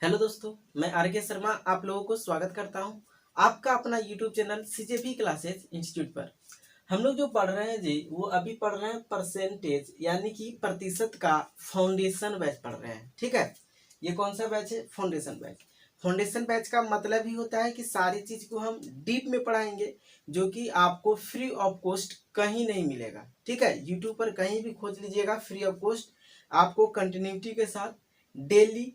Hello दोस्तों, मैं R K. Sharma आप लोगों को स्वागत करता हूं आपका अपना YouTube channel CJP classes institute पर। हम लोग जो पढ़ रहे हैं जी वो अभी पढ़ रहे हैं परसेंटेज यानी कि प्रतिशत का फाउंडेशन बैच पढ़ रहे हैं। ठीक है, ये कौन सा बैच है? Foundation batch. फाउंडेशन बैच का मतलब ही होता है कि सारी चीज को हम डीप में पढ़ाएंगे जो कि आपको फ्री ऑफ कॉस्ट कहीं नहीं मिलेगा। ठीक है, यूट्यूब पर कहीं भी खोज लीजिएगा, फ्री ऑफ कॉस्ट आपको कंटिन्यूटी के साथ डेली,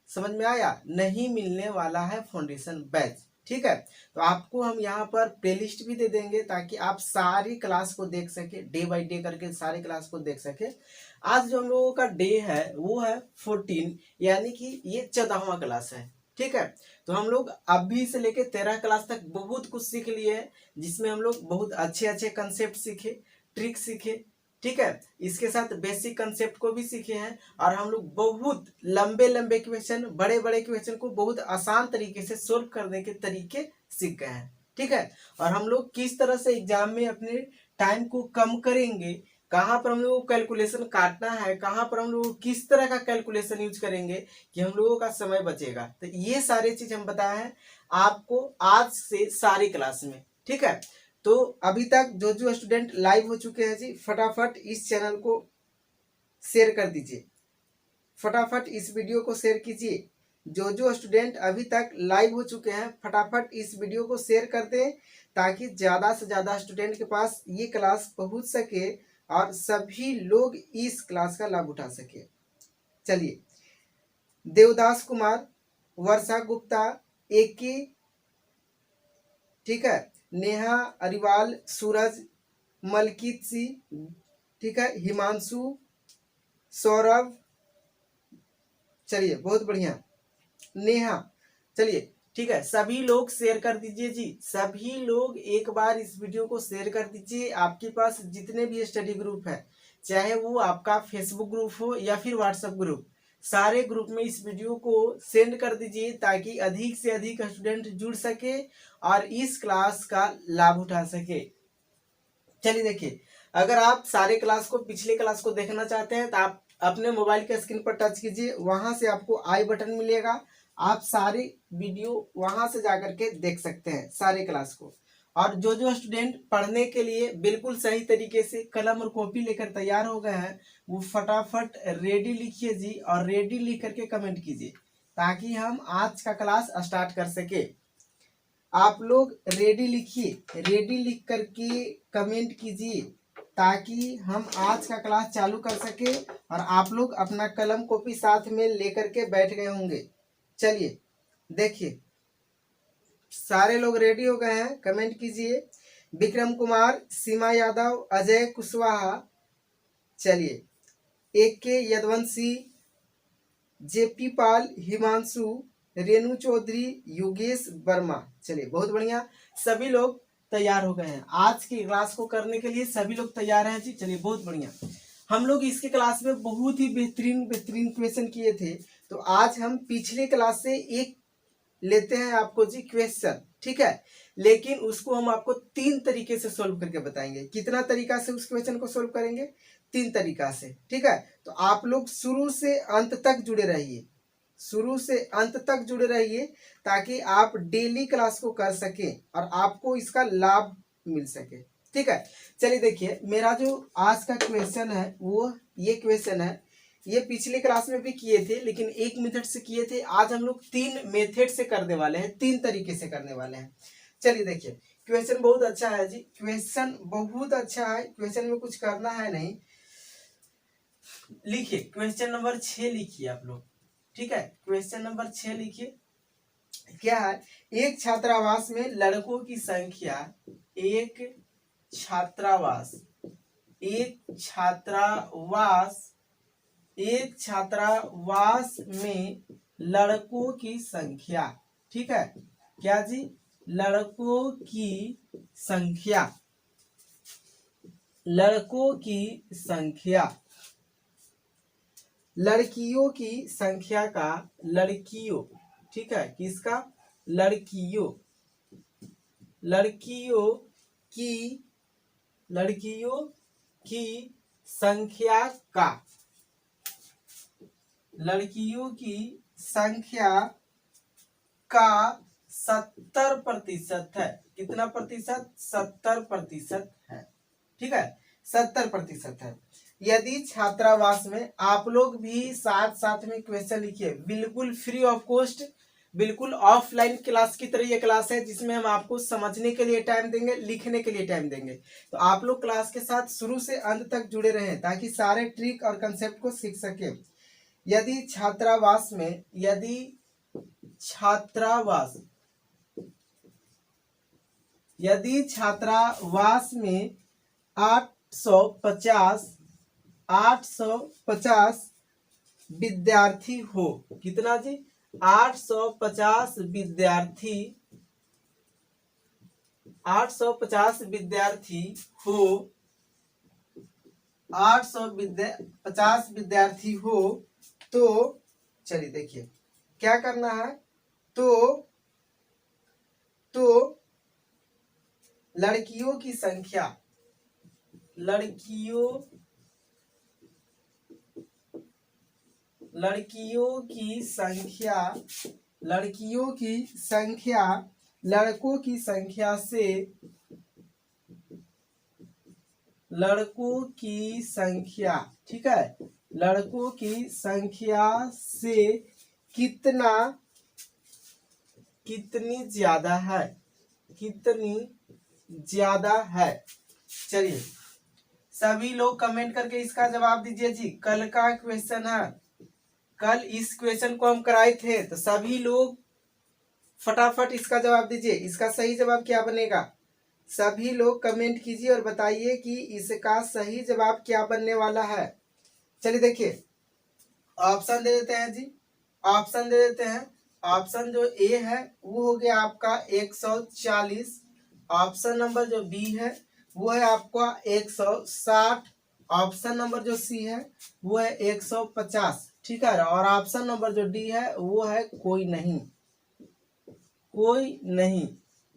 समझ में आया, नहीं मिलने वाला है फाउंडेशन बैच। ठीक है, तो आपको हम यहाँ पर प्लेलिस्ट भी दे देंगे ताकि आप सारी क्लास को देख सके, डे बाय डे करके सारी क्लास को देख सके। आज जो हम लोगों का डे है वो है 14, यानी कि ये 14वां क्लास है। ठीक है, तो हम लोग अभी से लेके 13 क्लास तक बहुत कुछ सीख लिए हैं, जिसमें हम लोग बहुत अच्छे अच्छे कंसेप्ट सीखे, ट्रिक सीखे। ठीक है, इसके साथ बेसिक कंसेप्ट को भी सीखे हैं और हम लोग बहुत लंबे लंबे क्वेश्चन, बड़े बड़े क्वेश्चन को बहुत आसान तरीके से सोल्व करने के तरीके सीख गए हैं। ठीक है, और हम लोग किस तरह से एग्जाम में अपने टाइम को कम करेंगे, कहाँ पर हम लोग को कैलकुलेशन काटना है, कहाँ पर हम लोग किस तरह का कैलकुलेशन यूज करेंगे कि हम लोगों का समय बचेगा, तो ये सारी चीज हम बताए हैं आपको आज से सारी क्लास में। ठीक है, तो अभी तक जो स्टूडेंट लाइव हो चुके हैं जी, फटाफट इस चैनल को शेयर कर दीजिए, फटाफट इस वीडियो को शेयर कीजिए। जो स्टूडेंट अभी तक लाइव हो चुके हैं फटाफट इस वीडियो को शेयर कर दें ताकि ज़्यादा से ज़्यादा स्टूडेंट के पास ये क्लास पहुंच सके और सभी लोग इस क्लास का लाभ उठा सके। चलिए, देवदास कुमार, वर्षा गुप्ता, एके, ठीक है, नेहा अरिवाल, सूरज, मलकीत सिंह, ठीक है, हिमांशु, सौरभ, चलिए बहुत बढ़िया, नेहा, चलिए ठीक है, सभी लोग शेयर कर दीजिए जी, सभी लोग एक बार इस वीडियो को शेयर कर दीजिए। आपके पास जितने भी स्टडी ग्रुप है, चाहे वो आपका फेसबुक ग्रुप हो या फिर व्हाट्सएप ग्रुप, सारे ग्रुप में इस वीडियो को सेंड कर दीजिए ताकि अधिक से अधिक स्टूडेंट जुड़ सके और इस क्लास का लाभ उठा सके। चलिए देखिए, अगर आप सारे क्लास को, पिछले क्लास को देखना चाहते हैं तो आप अपने मोबाइल के स्क्रीन पर टच कीजिए, वहां से आपको आई बटन मिलेगा, आप सारी वीडियो वहां से जाकर के देख सकते हैं सारे क्लास को। और जो स्टूडेंट पढ़ने के लिए बिल्कुल सही तरीके से कलम और कॉपी लेकर तैयार हो गए हैं वो फटाफट रेडी लिखिए जी, और रेडी लिख करके कमेंट कीजिए ताकि हम आज का क्लास स्टार्ट कर सके। आप लोग रेडी लिखिए, रेडी लिख करके कमेंट कीजिए ताकि हम आज का क्लास चालू कर सके और आप लोग अपना कलम कॉपी साथ में लेकर के बैठ गए होंगे। चलिए देखिए, सारे लोग रेडी हो गए हैं, कमेंट कीजिए। विक्रम कुमार, सीमा यादव, अजय कुशवाहा, चलिए, AK यदवंशी, JP पाल, हिमांशु, रेणु चौधरी, योगेश वर्मा, चलिए बहुत बढ़िया, सभी लोग तैयार हो गए हैं आज की क्लास को करने के लिए, सभी लोग तैयार हैं जी। चलिए बहुत बढ़िया, हम लोग इसके क्लास में बहुत ही बेहतरीन बेहतरीन क्वेश्चन किए थे, तो आज हम पिछले क्लास से एक लेते हैं आपको जी क्वेश्चन। ठीक है, लेकिन उसको हम आपको 3 तरीके से सोल्व करके बताएंगे। कितना तरीका से उस क्वेश्चन को सोल्व करेंगे? 3 तरीका से। ठीक है, तो आप लोग शुरू से अंत तक जुड़े रहिए, शुरू से अंत तक जुड़े रहिए ताकि आप डेली क्लास को कर सकें और आपको इसका लाभ मिल सके। ठीक है, चलिए देखिए, मेरा जो आज का क्वेश्चन है वो ये क्वेश्चन है, ये पिछले क्लास में भी किए थे लेकिन एक मेथड से किए थे, आज हम लोग 3 मेथड से करने वाले हैं, 3 तरीके से करने वाले हैं। चलिए देखिए, क्वेश्चन बहुत अच्छा है जी, क्वेश्चन बहुत अच्छा है, क्वेश्चन में कुछ करना है नहीं। लिखिए क्वेश्चन नंबर 6 लिखिए आप लोग। ठीक है, क्वेश्चन नंबर 6 लिखिए, क्या है? एक छात्रावास में लड़कों की संख्या, एक छात्रावास, एक छात्रावास, एक छात्रावास में लड़कों की संख्या, ठीक है, क्या जी? लड़कों की संख्या, लड़कों की संख्या, लड़कियों की संख्या का, लड़कियों, ठीक है, किसका? लड़कियों, लड़कियों की, लड़कियों की संख्या का, लड़कियों की संख्या का 70% है। कितना प्रतिशत? 70% है। ठीक है, 70% है। यदि छात्रावास में आप लोग भी साथ साथ में क्वेश्चन लिखिए, बिल्कुल फ्री ऑफ कॉस्ट, बिल्कुल ऑफलाइन क्लास की तरह ये क्लास है, जिसमें हम आपको समझने के लिए टाइम देंगे, लिखने के लिए टाइम देंगे। तो आप लोग क्लास के साथ शुरू से अंत तक जुड़े रहें ताकि सारे ट्रिक और कंसेप्ट को सीख सके। यदि छात्रावास में, यदि छात्रावास में 850 विद्यार्थी हो, कितना जी? 850 विद्यार्थी, 850 विद्यार्थी हो, 850 विद्यार्थी हो, तो चलिए देखिए क्या करना है। तो लड़कियों की संख्या, लड़कियों की संख्या लड़कों की संख्या से, लड़कों की संख्या, ठीक है, लड़कों की संख्या से कितनी ज्यादा है, कितनी ज्यादा है। चलिए सभी लोग कमेंट करके इसका जवाब दीजिए जी। कल का क्वेश्चन है, कल इस क्वेश्चन को हम कराए थे, तो सभी लोग फटाफट इसका जवाब दीजिए। इसका सही जवाब क्या बनेगा? सभी लोग कमेंट कीजिए और बताइए कि इसका सही जवाब क्या बनने वाला है। चलिए देखिए ऑप्शन दे देते हैं जी, ऑप्शन दे देते हैं। ऑप्शन जो ए है वो हो गया आपका 140, ऑप्शन नंबर जो बी है वो है आपका 160, ऑप्शन नंबर जो सी है वो है 150, ठीक है, और ऑप्शन नंबर जो डी है वो है कोई नहीं, कोई नहीं,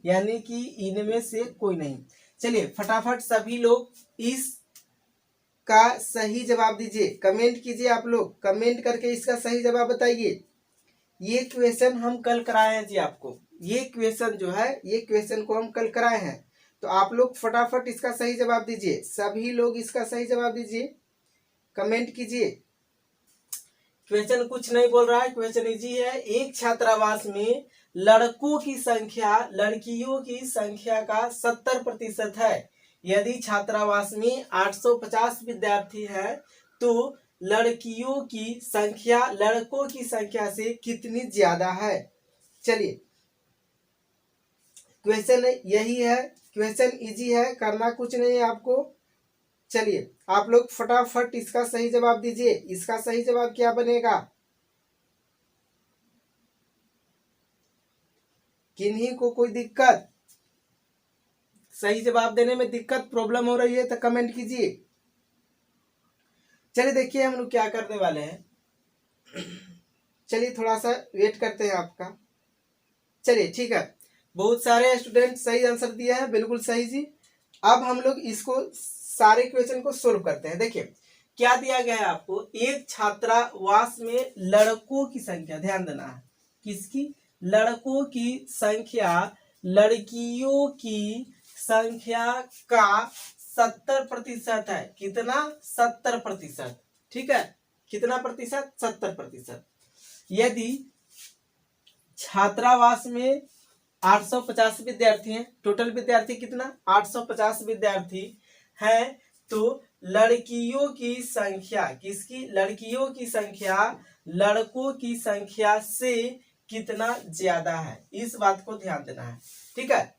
यानी कि इनमें से कोई नहीं। चलिए फटाफट सभी लोग इस का सही जवाब दीजिए, कमेंट कीजिए। आप लोग कमेंट करके इसका सही जवाब बताइए। ये क्वेश्चन हम कल कराए हैं जी आपको, ये क्वेश्चन जो है, ये क्वेश्चन को हम कल कराए हैं, तो आप लोग फटाफट इसका सही जवाब दीजिए। सभी लोग इसका सही जवाब दीजिए, कमेंट कीजिए। क्वेश्चन कुछ नहीं बोल रहा है, क्वेश्चन इजी है। एक छात्रावास में लड़कों की संख्या लड़कियों की संख्या का 70% है। यदि छात्रावास में 850 विद्यार्थी है तो लड़कियों की संख्या लड़कों की संख्या से कितनी ज्यादा है। चलिए क्वेश्चन यही है, क्वेश्चन इजी है, करना कुछ नहीं है आपको। चलिए आप लोग फटाफट इसका सही जवाब दीजिए। इसका सही जवाब क्या बनेगा? किन्हीं को कोई दिक्कत, सही जवाब देने में दिक्कत, प्रॉब्लम हो रही है तो कमेंट कीजिए। चलिए देखिए हम लोग क्या करने वाले हैं। चलिए थोड़ा सा वेट करते हैं आपका। चलिए ठीक है, बहुत सारे स्टूडेंट सही आंसर दिया है, बिल्कुल सही जी। अब हम लोग इसको सारे क्वेश्चन को सोल्व करते हैं। देखिए क्या दिया गया है आपको, एक छात्रावास में लड़कों की संख्या, ध्यान देना है, किसकी? लड़कों की संख्या लड़कियों की संख्या का 70% है। कितना? 70%, ठीक है, कितना प्रतिशत? 70%। यदि छात्रावास में 850 विद्यार्थी हैं, टोटल विद्यार्थी कितना? 850 विद्यार्थी हैं, तो लड़कियों की संख्या, किसकी? लड़कियों की संख्या लड़कों की संख्या से कितना ज्यादा है, इस बात को ध्यान देना है, ठीक है।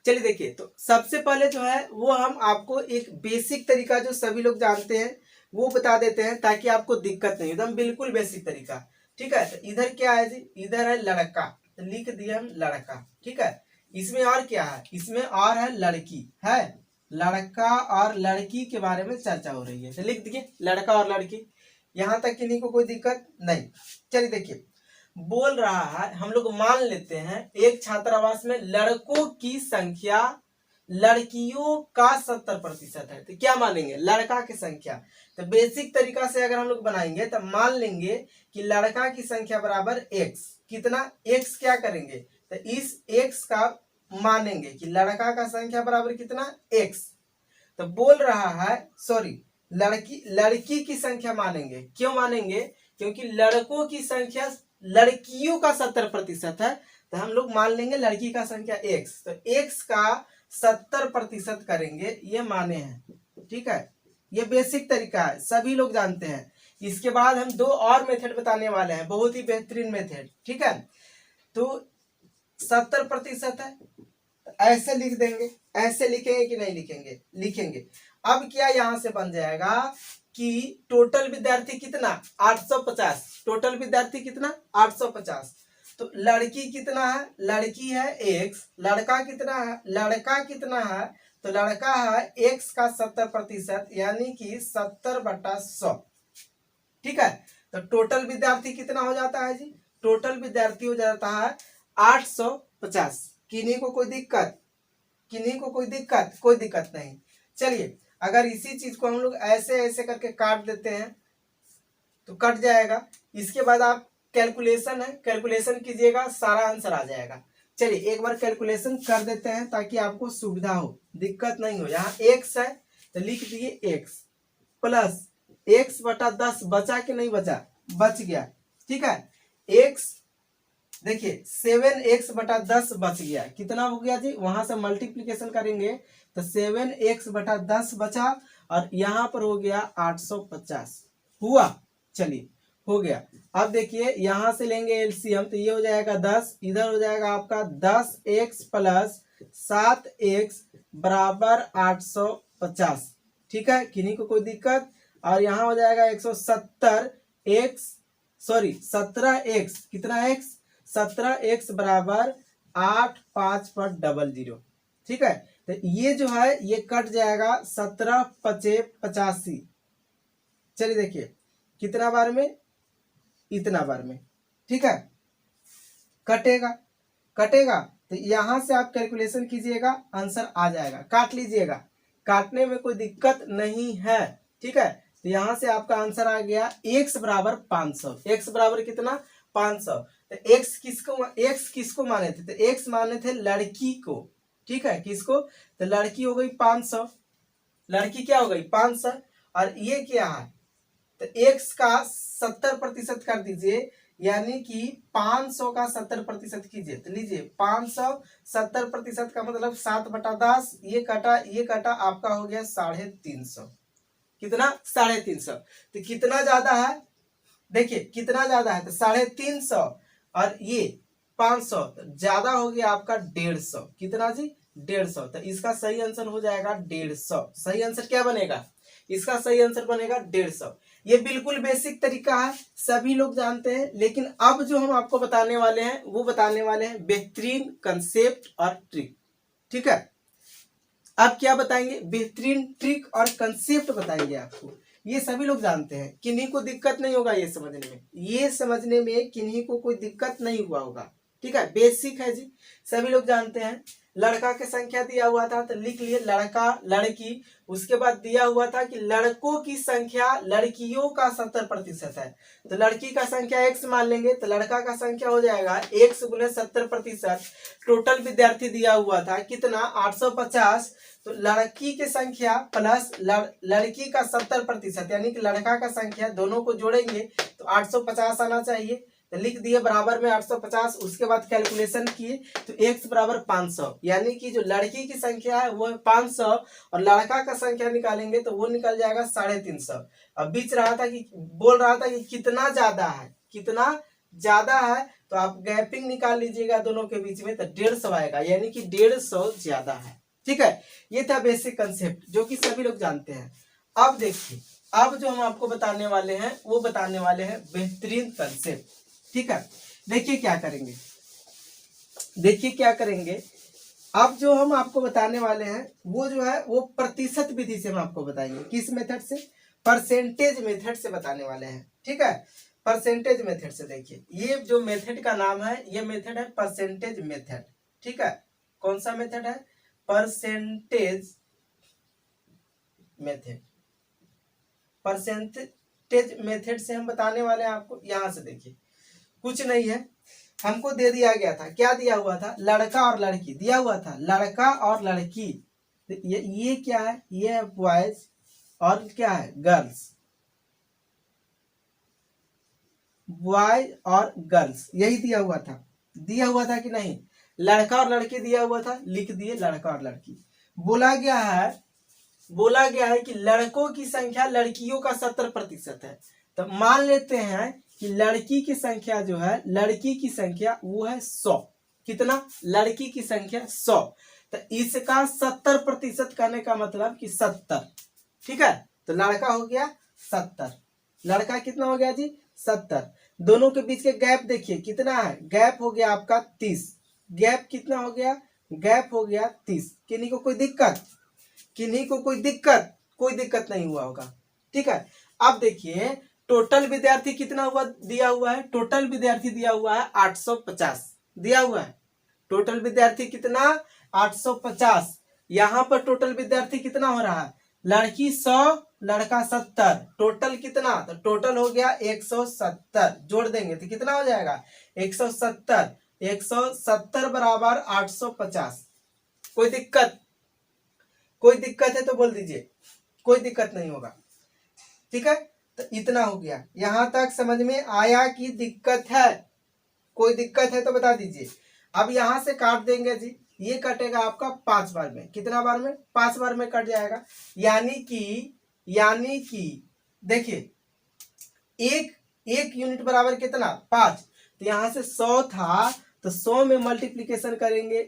चलिए देखिए, तो सबसे पहले जो है वो हम आपको एक बेसिक तरीका जो सभी लोग जानते हैं वो बता देते हैं ताकि आपको दिक्कत नहीं, एकदम बिल्कुल बेसिक तरीका, ठीक है। तो इधर क्या है जी? इधर है लड़का, तो लिख दिया हम लड़का, ठीक है। इसमें और क्या है? इसमें और है लड़की, है लड़का और लड़की के बारे में चर्चा हो रही है, तो लिख दिए लड़का और लड़की। यहां तक किन्हीं को कोई दिक्कत नहीं। चलिए देखिए बोल रहा है, हम लोग मान लेते हैं एक छात्रावास में लड़कों की संख्या लड़कियों का 70% है, तो क्या मानेंगे, लड़का की संख्या। तो बेसिक तरीका से अगर हम लोग बनाएंगे तो मान लेंगे कि लड़का की संख्या बराबर x, कितना x, क्या करेंगे तो इस x का मानेंगे कि लड़का का संख्या बराबर कितना x, तो बोल रहा है सॉरी लड़की की संख्या मानेंगे। क्यों मानेंगे, क्योंकि लड़कों की संख्या लड़कियों का 70% है, तो हम लोग मान लेंगे लड़की का संख्या x, तो x का 70% करेंगे, ये माने हैं। ठीक है, ये बेसिक तरीका है, सभी लोग जानते हैं। इसके बाद हम दो और मेथड बताने वाले हैं, बहुत ही बेहतरीन मेथड। ठीक है, तो 70% है, ऐसे लिख देंगे, ऐसे लिखेंगे कि नहीं लिखेंगे, लिखेंगे। अब क्या यहां से बन जाएगा कि टोटल विद्यार्थी कितना 850, टोटल विद्यार्थी कितना 850, तो लड़की कितना है, लड़की है x, लड़का कितना है, लड़का कितना है, तो लड़का है x का 70%, यानी कि 70/100। ठीक है, तो टोटल विद्यार्थी कितना हो जाता है जी, टोटल विद्यार्थी हो जाता है 850। किन्हीं को कोई दिक्कत, किन्हीं को कोई दिक्कत, कोई दिक्कत नहीं। चलिए, अगर इसी चीज को हम लोग ऐसे ऐसे करके काट देते हैं तो कट जाएगा। इसके बाद आप कैलकुलेशन है, कैलकुलेशन कीजिएगा, सारा आंसर आ जाएगा। चलिए एक बार कैलकुलेशन कर देते हैं ताकि आपको सुविधा हो, दिक्कत नहीं हो। यहाँ x है तो लिख दिए x प्लस x/10, बचा कि नहीं बचा, बच गया। ठीक है, x देखिए 7x/10 बच गया, कितना हो गया जी, वहां से मल्टीप्लीकेशन करेंगे तो 7x/10 बचा, और यहाँ पर हो गया 850 हुआ। चलिए हो गया। अब देखिए यहां से लेंगे एलसीएम, तो ये हो जाएगा 10, इधर हो जाएगा आपका 10x प्लस 7x बराबर 850। ठीक है, किन्हीं को कोई दिक्कत, और यहाँ हो जाएगा 170x, सॉरी 17x, कितना x, 17x बराबर 85/00। ठीक है, तो ये जो है ये कट जाएगा 17×5=85। चलिए देखिए कितना बार में, इतना बार में। ठीक है, कटेगा, कटेगा तो यहां से आप कैलकुलेशन कीजिएगा, आंसर आ जाएगा, काट लीजिएगा, काटने में कोई दिक्कत नहीं है। ठीक है, तो यहां से आपका आंसर आ गया x बराबर 500, x बराबर कितना 500। तो x किसको माने थे, तो x माने थे लड़की को। ठीक है, किसको, तो लड़की हो गई 500, लड़की क्या हो गई 500, और ये क्या है तो x का 70% कर दीजिए, यानी कि 500 का 70% कीजिए, तो लीजिए 500 70% का मतलब 7/10, ये कटा आपका हो गया 350। कितना 350, तो कितना ज्यादा है, देखिए कितना ज्यादा है, तो 350 और ये 500, तो ज्यादा हो गया आपका 150। कितना जी 150, तो इसका सही आंसर हो जाएगा 150। सही आंसर क्या बनेगा, इसका सही आंसर बनेगा 150। ये बिल्कुल बेसिक तरीका है, सभी लोग जानते हैं, लेकिन अब जो हम आपको बताने वाले हैं वो बताने वाले हैं बेहतरीन कंसेप्ट और ट्रिक। ठीक है, अब क्या बताएंगे, बेहतरीन ट्रिक और कंसेप्ट बताएंगे आपको। ये सभी लोग जानते हैं, किन्हीं को दिक्कत नहीं होगा ये समझने में, ये समझने में किन्हीं को कोई दिक्कत नहीं हुआ होगा। ठीक है, बेसिक है जी, सभी लोग जानते हैं। लड़का की संख्या दिया हुआ था तो लिख लिए लड़का लड़की, उसके बाद दिया हुआ था कि लड़कों की संख्या लड़कियों का 70% है, तो लड़की का संख्या x मान लेंगे, तो लड़का का संख्या हो जाएगा x गुने 70%। टोटल विद्यार्थी दिया हुआ था कितना 850, तो लड़की की संख्या प्लस लड़की का 70%, यानी कि लड़का का संख्या, दोनों को जोड़ेंगे तो 850 आना चाहिए, तो लिख दिए बराबर में 850। उसके बाद कैलकुलेशन किए तो x बराबर 500, यानी कि जो लड़की की संख्या है वो है 500, और लड़का का संख्या निकालेंगे तो वो निकल जाएगा 350। अब बीच रहा था कि बोल रहा था कि कितना ज्यादा है, कितना ज्यादा है, तो आप गैपिंग निकाल लीजिएगा दोनों के बीच में, तो 150 आएगा, यानी कि 150 ज्यादा है। ठीक है, ये था बेसिक कंसेप्ट जो कि सभी लोग जानते हैं। अब देखिए, अब जो हम आपको बताने वाले हैं वो बताने वाले हैं बेहतरीन कंसेप्ट। ठीक है, देखिए क्या करेंगे, देखिए क्या करेंगे। अब जो हम आपको बताने वाले हैं वो जो है वो प्रतिशत विधि से हम आपको बताएंगे। किस मेथड से, परसेंटेज मेथड से बताने वाले हैं। ठीक है, परसेंटेज मेथड से। देखिए ये जो मेथड का नाम है, ये मेथड है परसेंटेज मेथड। ठीक है, कौन सा मेथड है, परसेंटेज मेथड, परसेंटेज मेथड से हम बताने वाले हैं आपको। यहां से देखिए, कुछ नहीं है, हमको दे दिया गया था, क्या दिया हुआ था, लड़का और लड़की दिया हुआ था, लड़का और लड़की। ये क्या है, ये है बॉयज और क्या है, गर्ल्स, बॉयज और गर्ल्स, यही दिया हुआ था। दिया हुआ था कि नहीं, लड़का और लड़की दिया हुआ था, लिख दिए लड़का और लड़की। बोला गया है कि लड़कों की संख्या लड़कियों का 70% है। तो मान लेते हैं कि लड़की की संख्या जो है, लड़की की संख्या वो है 100। कितना, लड़की की संख्या 100। तो इसका 70% करने का मतलब कि 70। ठीक है, तो लड़का हो गया 70, लड़का कितना हो गया जी, 70। दोनों के बीच के गैप देखिए कितना है, गैप हो गया आपका 30। गैप कितना हो गया, गैप हो गया 30। किन्हीं को कोई दिक्कत, किन्हीं को कोई दिक्कत, कोई दिक्कत नहीं हुआ होगा। ठीक है, अब देखिए टोटल विद्यार्थी कितना हुआ, दिया हुआ है, टोटल विद्यार्थी दिया हुआ है 850 दिया हुआ है। टोटल विद्यार्थी कितना, 850। यहां पर टोटल विद्यार्थी कितना हो रहा है, लड़की 100 लड़का 70, टोटल कितना, तो टोटल हो गया 170। जोड़ देंगे तो कितना हो जाएगा, 170। 170 बराबर 850। कोई दिक्कत, कोई दिक्कत है तो बोल दीजिए, कोई दिक्कत नहीं होगा। ठीक है, तो इतना हो गया, यहां तक समझ में आया कि दिक्कत है, कोई दिक्कत है तो बता दीजिए। अब यहां से काट देंगे जी, ये कटेगा आपका 5 बार में, कितना बार में, 5 बार में कट जाएगा। यानी कि देखिए एक यूनिट बराबर कितना, 5। तो यहां से 100 था, तो 100 में मल्टीप्लीकेशन करेंगे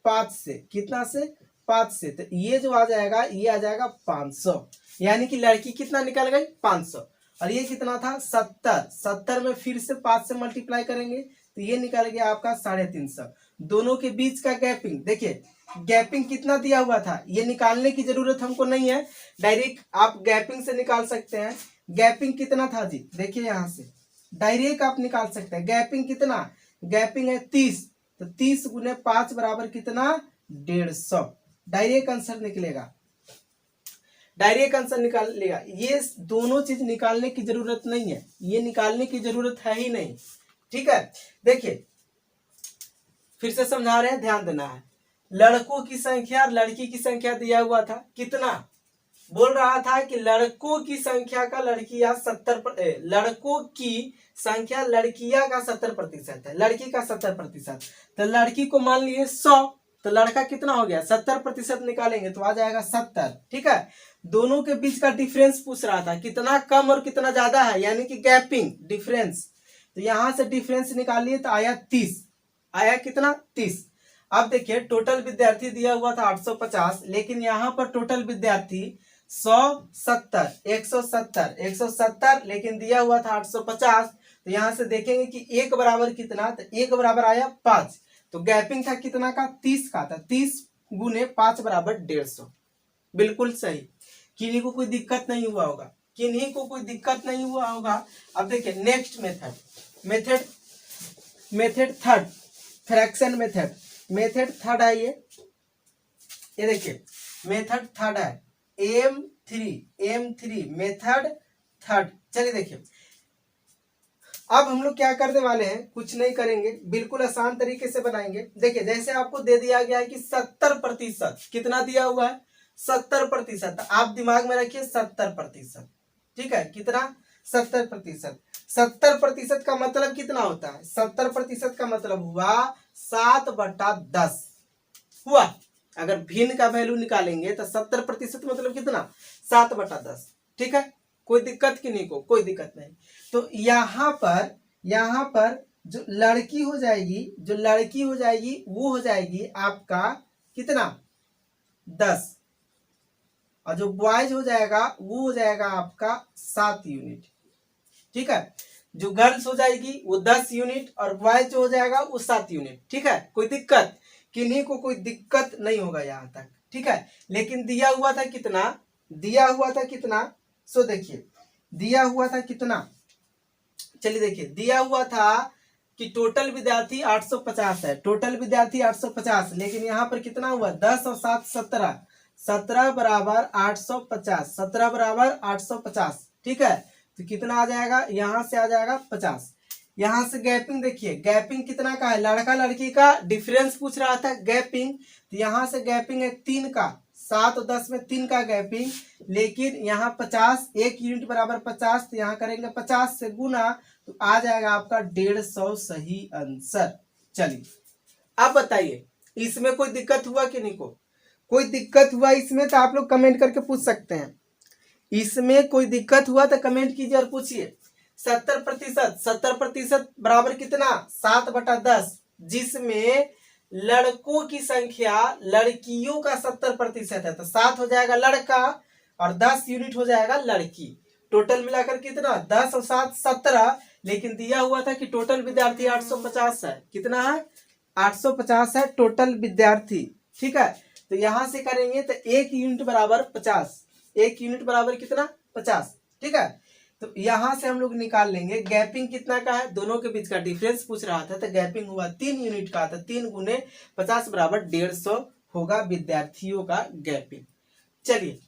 5 से, कितना से, 5 से। तो ये जो आ जाएगा, ये आ जाएगा 500। यानी कि लड़की कितना निकल गई, 500। और ये कितना था, 70। 70 में फिर से 5 से मल्टीप्लाई करेंगे तो ये निकल गया आपका 350। दोनों के बीच का गैपिंग देखिए, गैपिंग कितना दिया हुआ था, ये निकालने की जरूरत हमको नहीं है, डायरेक्ट आप गैपिंग से निकाल सकते हैं। गैपिंग कितना था जी, देखिए यहां से डायरेक्ट आप निकाल सकते हैं। गैपिंग कितना, गैपिंग है 30। तो 30 गुने 5 बराबर कितना, 150। डायरेक्ट आंसर निकलेगा, डायरेक्ट आंसर निकाल लेगा। ये दोनों चीज निकालने की जरूरत नहीं है, ये निकालने की जरूरत है ही नहीं। ठीक है, देखिए फिर से समझा रहे हैं, ध्यान देना है। लड़कों की संख्या और लड़की की संख्या दिया हुआ था, कितना, बोल रहा था कि लड़कों की संख्या का लड़कियां 70, लड़कों की संख्या लड़कियां का 70% है, लड़की का 70%। तो लड़की को मान लिए 100, तो लड़का कितना हो गया, 70% निकालेंगे तो आ जाएगा 70। ठीक है, दोनों के बीच का डिफरेंस पूछ रहा था, कितना कम और कितना ज्यादा है, यानी कि गैपिंग डिफरेंस। तो यहां से डिफरेंस निकालिए तो आया 30, आया कितना, 30। अब देखिए टोटल विद्यार्थी दिया हुआ था 850, लेकिन यहां पर टोटल विद्यार्थी 170, 170, लेकिन दिया हुआ था 850। तो यहां से देखेंगे कि एक बराबर कितना, तो एक बराबर आया 5। तो गैपिंग था कितना का, 30 का था। 30 गुने 5 बराबर 150। बिल्कुल सही, किन्हीं को कोई दिक्कत नहीं हुआ होगा, किन्हीं को कोई दिक्कत नहीं हुआ होगा। अब देखिए next method third, fraction method third है। ये देखिए मेथड थर्ड है, M3 मेथड थर्ड। चलिए देखिए, अब हम लोग क्या करने वाले हैं, कुछ नहीं करेंगे, बिल्कुल आसान तरीके से बनाएंगे। देखिए जैसे आपको दे दिया गया है कि 70%, कितना दिया हुआ है, 70%। आप दिमाग में रखिए 70%। ठीक है, कितना, 70%। 70% का मतलब कितना होता है, 70% का मतलब हुआ 7/10 हुआ। अगर भिन्न का वैल्यू निकालेंगे तो 70% मतलब कितना, 7/10। ठीक है, कोई दिक्कत किन्हीं को, कोई दिक्कत नहीं। तो यहां पर जो लड़की हो जाएगी, वो हो जाएगी आपका कितना, 10। और जो बॉयज हो जाएगा वो हो जाएगा आपका 7 यूनिट। ठीक है, जो गर्ल्स हो जाएगी वो 10 यूनिट और बॉयज जो हो जाएगा वो 7 यूनिट। ठीक है, कोई दिक्कत, किन्हीं को कोई दिक्कत नहीं होगा यहां तक। ठीक है, लेकिन दिया हुआ था कितना, सो देखिए दिया हुआ था कितना, चलिए देखिए दिया हुआ था कि टोटल विद्यार्थी 850 है, टोटल विद्यार्थी 850, लेकिन यहाँ पर कितना हुआ 10 और 7 17, 17 बराबर 850, 17 बराबर 850, ठीक है। तो कितना आ जाएगा, यहाँ से आ जाएगा 50। यहाँ से गैपिंग देखिए, गैपिंग कितना का है, लड़का लड़की का डिफरेंस पूछ रहा था गैपिंग, तो यहाँ से गैपिंग है 3 का, 7 और 10 में 3 का गैपिंग, लेकिन यहाँ 50, 1 यूनिट बराबर 50, तो यहाँ करेंगे 50 से गुना, तो आ जाएगा आपका 150 सही आंसर। चलिए अब बताइए इसमें कोई दिक्कत हुआ कि नहीं, को कोई दिक्कत हुआ इसमें तो आप लोग कमेंट करके पूछ सकते हैं। इसमें कोई दिक्कत हुआ तो कमेंट कीजिए और पूछिए। 70%, 70% बराबर कितना 7/10, जिसमें लड़कों की संख्या लड़कियों का 70% है, तो 7 हो जाएगा लड़का और 10 यूनिट हो जाएगा लड़की। टोटल मिलाकर कितना 10 और 7 17, लेकिन दिया हुआ था कि टोटल विद्यार्थी 850 है, कितना है 850 है टोटल विद्यार्थी, ठीक है। तो यहां से करेंगे तो 1 यूनिट बराबर 50, 1 यूनिट बराबर कितना 50, ठीक है। तो यहां से हम लोग निकाल लेंगे गैपिंग कितना का है, दोनों के बीच का डिफरेंस पूछ रहा था, तो गैपिंग हुआ 3 यूनिट का, तो 3 गुने 50 बराबर 150 होगा विद्यार्थियों का गैपिंग। चलिए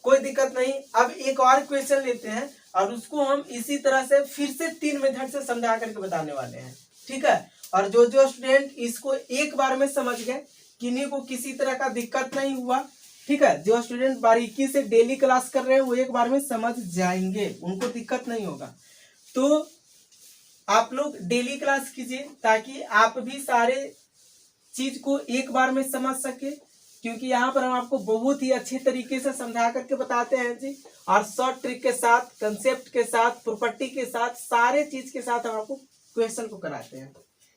कोई दिक्कत नहीं। अब एक और क्वेश्चन लेते हैं और उसको हम इसी तरह से फिर से 3 मेथड से समझा करके बताने वाले हैं, ठीक है। और जो जो स्टूडेंट इसको एक बार में समझ गए, किन्हीं को किसी तरह का दिक्कत नहीं हुआ, ठीक है, जो स्टूडेंट बारीकी से डेली क्लास कर रहे हैं वो एक बार में समझ जाएंगे, उनको दिक्कत नहीं होगा। तो आप लोग डेली क्लास कीजिए ताकि आप भी सारे चीज को एक बार में समझ सके, क्योंकि यहाँ पर हम आपको बहुत ही अच्छे तरीके से समझा करके बताते हैं जी, और शॉर्ट ट्रिक के साथ, कंसेप्ट के साथ, प्रॉपर्टी के साथ, सारे चीज के साथ हम आपको क्वेश्चन को कराते हैं,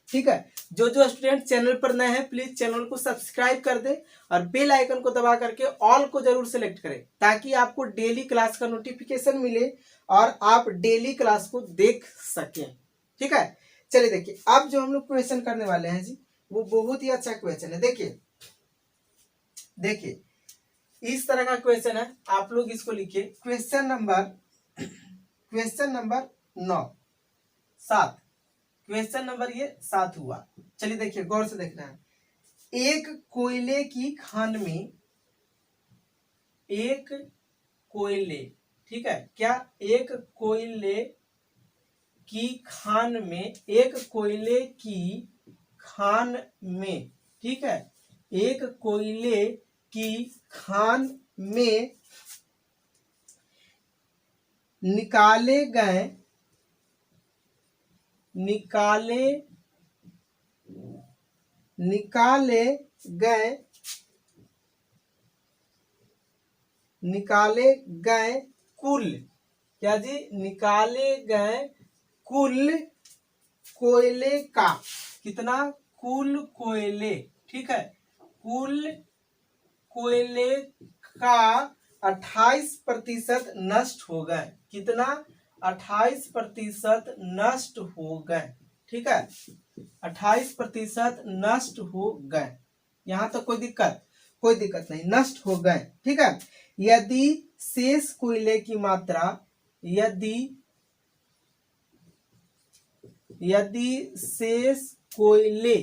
ठीक है। जो जो स्टूडेंट चैनल पर नए हैं प्लीज चैनल को सब्सक्राइब कर दे और बेल आइकन को दबा करके ऑल को जरूर सेलेक्ट करें, ताकि आपको डेली क्लास का नोटिफिकेशन मिले और आप डेली क्लास को देख सकें, ठीक है। चलिए देखिए अब जो हम लोग क्वेश्चन करने वाले हैं जी वो बहुत ही अच्छा क्वेश्चन है। देखिए देखिए इस तरह का क्वेश्चन है, आप लोग इसको लिखिए। क्वेश्चन नंबर 9 7, क्वेश्चन नंबर ये 7 हुआ। चलिए देखिए गौर से देखना है। एक कोयले की खान में, एक कोयले, ठीक है, क्या एक कोयले की खान में, एक कोयले की खान में, ठीक है, एक कोयले की खान में निकाले गए कुल, क्या जी, निकाले गए कुल कोयले का, कितना, कुल कोयले, ठीक है, कुल कोयले का 28% नष्ट हो गए, कितना 28% नष्ट हो गए, ठीक है, 28% नष्ट हो गए। यहां तक कोई दिक्कत नहीं, नष्ट हो गए, ठीक है। यदि शेष कोयले की मात्रा, यदि शेष कोयले,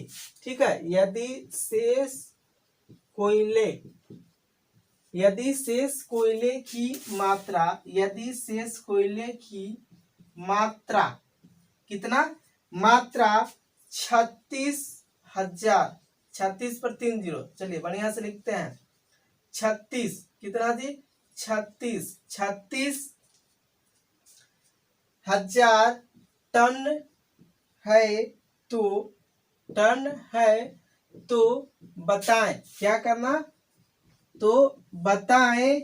ठीक है, यदि शेष कोयले की मात्रा, कितना, मात्रा 36,000, 36 पर 3 0, चलिए बढ़िया से लिखते हैं 36, कितना जी 36,000 टन है तो बताएं, क्या करना, तो बताएं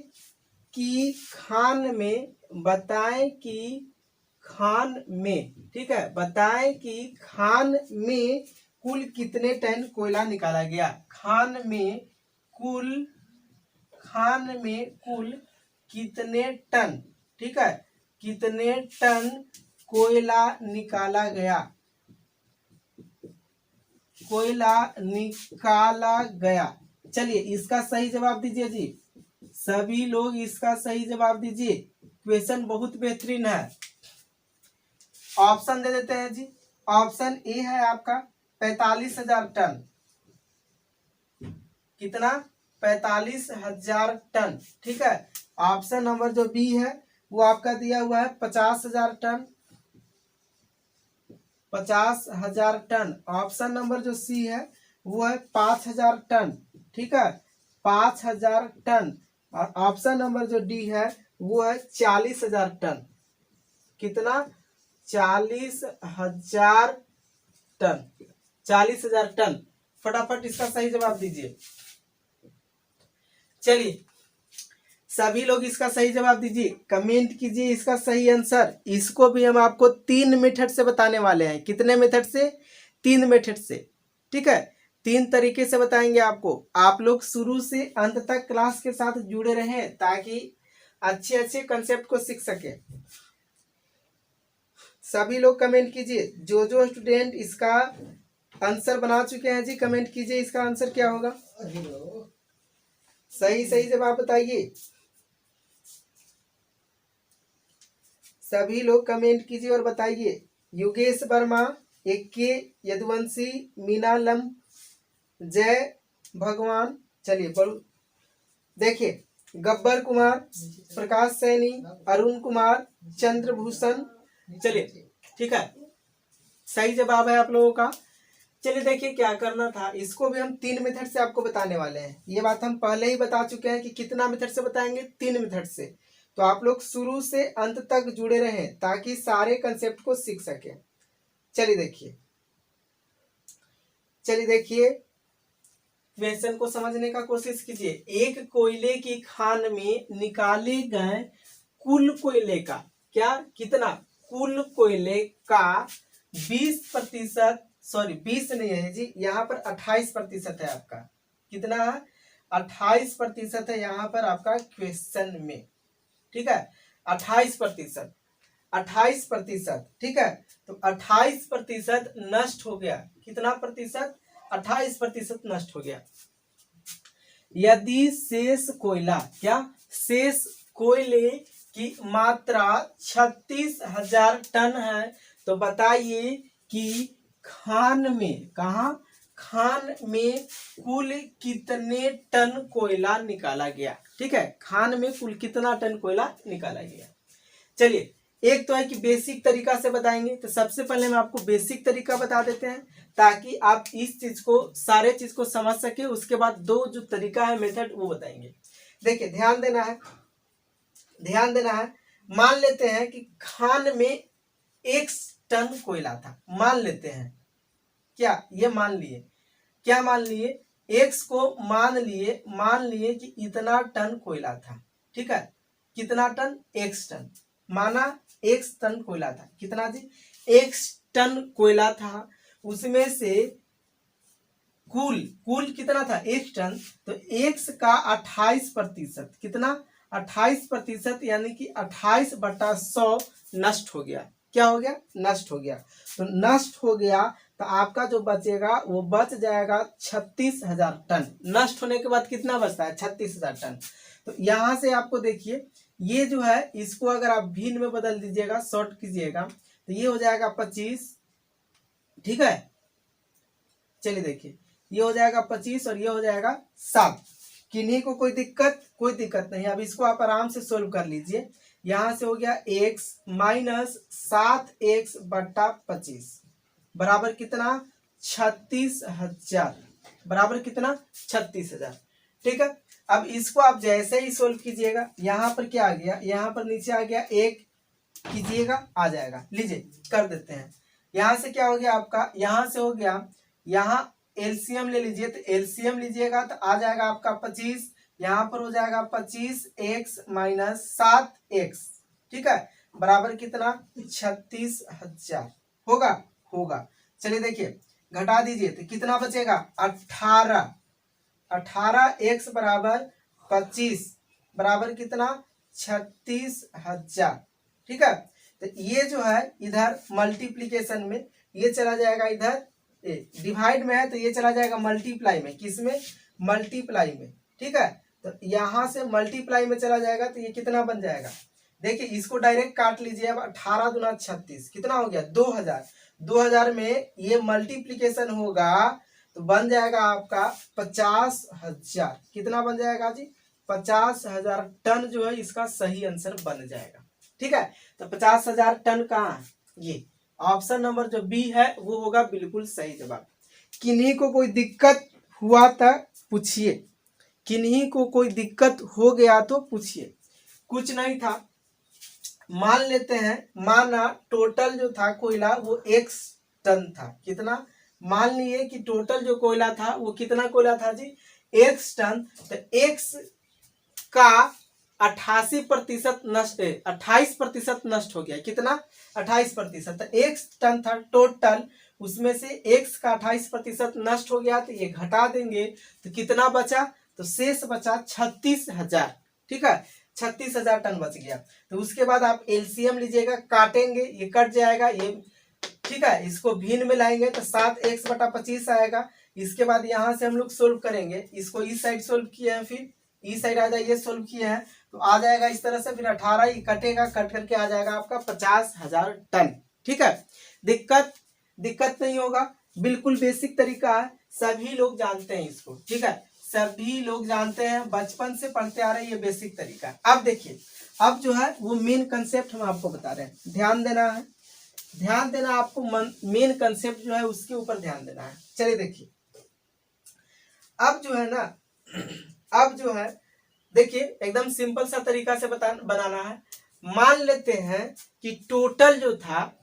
कि खान में, ठीक है, बताएं कि खान में कुल कितने टन कोयला निकाला गया, खान में कुल कितने टन, ठीक है, कितने टन कोयला निकाला गया। चलिए इसका सही जवाब दीजिए जी, सभी लोग इसका सही जवाब दीजिए। क्वेश्चन बहुत बेहतरीन है। ऑप्शन दे देते हैं जी, ऑप्शन ए है आपका 45,000 टन। कितना? 45,000 टन। ठीक है। ऑप्शन नंबर जो बी है वो आपका दिया हुआ है 50,000 टन। 50,000 टन। ऑप्शन नंबर जो सी है वो है 5,000 टन। ठीक है, 5,000 टन। और ऑप्शन नंबर जो डी है वो है 40,000 टन। कितना? 40,000 टन। 40,000 टन। फटाफट इसका सही जवाब दीजिए। चलिए सभी लोग इसका सही जवाब दीजिए, कमेंट कीजिए इसका सही आंसर। इसको भी हम आपको 3 मेथड से बताने वाले हैं। कितने मेथड से? 3 मेथड से। ठीक है, 3 तरीके से बताएंगे आपको। आप लोग शुरू से अंत तक क्लास के साथ जुड़े रहें ताकि अच्छे अच्छे कंसेप्ट को सीख सके। सभी लोग कमेंट कीजिए। जो जो स्टूडेंट इसका आंसर बना चुके हैं जी, कमेंट कीजिए इसका आंसर क्या होगा। सही सही जवाब बताइए। सभी लोग कमेंट कीजिए और बताइए। योगेश वर्मा, के यदुवंशी, मीना लम, जय भगवान। चलिए देखिए, गब्बर कुमार, प्रकाश सैनी, अरुण कुमार, चंद्रभूषण। चलिए ठीक है, सही जवाब है आप लोगों का। चलिए देखिए क्या करना था, इसको भी हम 3 मेथड से आपको बताने वाले हैं। ये बात हम पहले ही बता चुके हैं कि कितना मेथड से बताएंगे, 3 मेथड से। तो आप लोग शुरू से अंत तक जुड़े रहें ताकि सारे कंसेप्ट को सीख सकें। चलिए देखिए क्वेश्चन को समझने का कोशिश कीजिए। एक कोयले की खान में निकाले गए कुल कोयले का क्या? कितना? कुल कोयले का 20%, सॉरी 20 नहीं है जी, यहाँ पर 28% है आपका। कितना है? 28% है यहाँ पर आपका क्वेश्चन में। ठीक है, 28%। 28%। ठीक है, तो 28% नष्ट हो गया। कितना प्रतिशत? 28% नष्ट हो गया। यदि शेष कोयला, क्या? शेष कोयले की मात्रा 36,000 टन है तो बताइए कि खान में, कहा? खान में कुल कितने टन कोयला निकाला गया। ठीक है, खान में कुल कितना टन कोयला निकाला गया। चलिए एक तो है कि बेसिक तरीका से बताएंगे, तो सबसे पहले हम आपको बेसिक तरीका बता देते हैं ताकि आप इस चीज को, सारे चीज को समझ सके। उसके बाद 2 जो तरीका है मेथड वो बताएंगे। देखिए ध्यान देना है। मान लेते हैं कि खान में x टन कोयला था। मान लेते हैं, क्या ये मान लिए, क्या मान लिए? x को मान लिए कि इतना टन कोयला था। ठीक है, कितना टन? x ton. माना x टन कोयला था। कितना जी? x टन कोयला था। उसमें से कुल कितना था? x ton. तो x का 28%, कितना? 28%, यानी कि 28/100 नष्ट हो गया। क्या हो गया? नष्ट हो गया। तो नष्ट हो गया तो आपका जो बचेगा वो बच जाएगा 36,000 टन। नष्ट होने के बाद कितना बचता है? 36,000 टन। तो यहां से आपको देखिए, ये जो है इसको अगर आप भिन्न में बदल दीजिएगा, शॉर्ट कीजिएगा, तो ये हो जाएगा 25। ठीक है, चलिए देखिए, ये हो जाएगा 25 और ये हो जाएगा 7। किन्हीं को कोई दिक्कत नहीं। अब इसको आप आराम से सोल्व कर लीजिए। यहां से हो गया x माइनस 7x/25 बराबर कितना? 36,000। बराबर कितना? 36,000। ठीक है, अब इसको आप जैसे ही सोल्व कीजिएगा, यहां पर क्या आ गया? यहां पर नीचे आ गया 1 कीजिएगा, आ जाएगा। लीजिए कर देते हैं। यहां से क्या हो गया आपका? यहां से हो गया, यहां एलसीएम ले लीजिए, तो एलसीएम लीजिएगा तो आ जाएगा आपका 25। यहां पर हो जाएगा 25x माइनस 7x। ठीक है, बराबर कितना? 36,000 होगा। चलिए देखिए, घटा दीजिए तो कितना बचेगा? 18। 18x बराबर 25 बराबर कितना? 36,000। ठीक है, तो ये जो है इधर मल्टीप्लीकेशन में, ये चला जाएगा इधर, डिवाइड में है तो ये चला जाएगा मल्टीप्लाई में। किसमें? मल्टीप्लाई में। ठीक है, तो यहां से मल्टीप्लाई में चला जाएगा तो ये कितना बन जाएगा? देखिए इसको डायरेक्ट काट लीजिए। अब 18 दूना 36 कितना हो गया 2000। 2000 में ये मल्टीप्लीकेशन होगा तो बन जाएगा आपका 50,000। कितना बन जाएगा जी 50,000 टन जो है इसका सही आंसर बन जाएगा। ठीक है, तो 50,000 टन कहाँ है, ये ऑप्शन नंबर जो बी है वो होगा बिल्कुल सही जवाब। किन्हीं को कोई दिक्कत हुआ था पूछिए, किन्हीं को कोई दिक्कत हो गया तो पूछिए। कुछ नहीं था, मान लेते हैं, माना टोटल जो था कोयला वो x टन था। कितना, मान लिए कि टोटल जो कोयला था वो कितना कोयला था जी x टन। तो x का 88% नष्ट 28% नष्ट हो गया। कितना 28%। तो x टन था टोटल, उसमें से x का 28% नष्ट हो गया तो ये घटा देंगे तो कितना बचा, तो शेष बचा 36,000। ठीक है, 36,000 टन बच गया। तो उसके बाद आप एलसीएम लीजिएगा, काटेंगे ये कट जाएगा ये। ठीक है, इसको भिन्न में लाएंगे तो 7x/25 आएगा। इसके बाद यहाँ से हम लोग सोल्व करेंगे, इसको इस साइड सोल्व किए हैं, फिर इस साइड आ जाए, ये सोल्व किए हैं तो आ जाएगा इस तरह से। फिर 18 ही कटेगा, कट करके आ जाएगा आपका 50,000 टन। ठीक है, दिक्कत नहीं होगा, बिल्कुल बेसिक तरीका है, सभी लोग जानते हैं इसको। ठीक है, सभी लोग जानते हैं, बचपन से पढ़ते आ रहे हैं, ये बेसिक तरीका है। अब देखिए, अब जो है वो मेन कंसेप्ट हम आपको बता रहे हैं, ध्यान देना है, ध्यान देना आपको, मेन कंसेप्ट जो है उसके ऊपर ध्यान देना है। चलिए देखिए, अब जो है ना, अब जो है देखिए एकदम सिंपल सा तरीका से बनाना है। मान लेते हैं कि टोटल जो था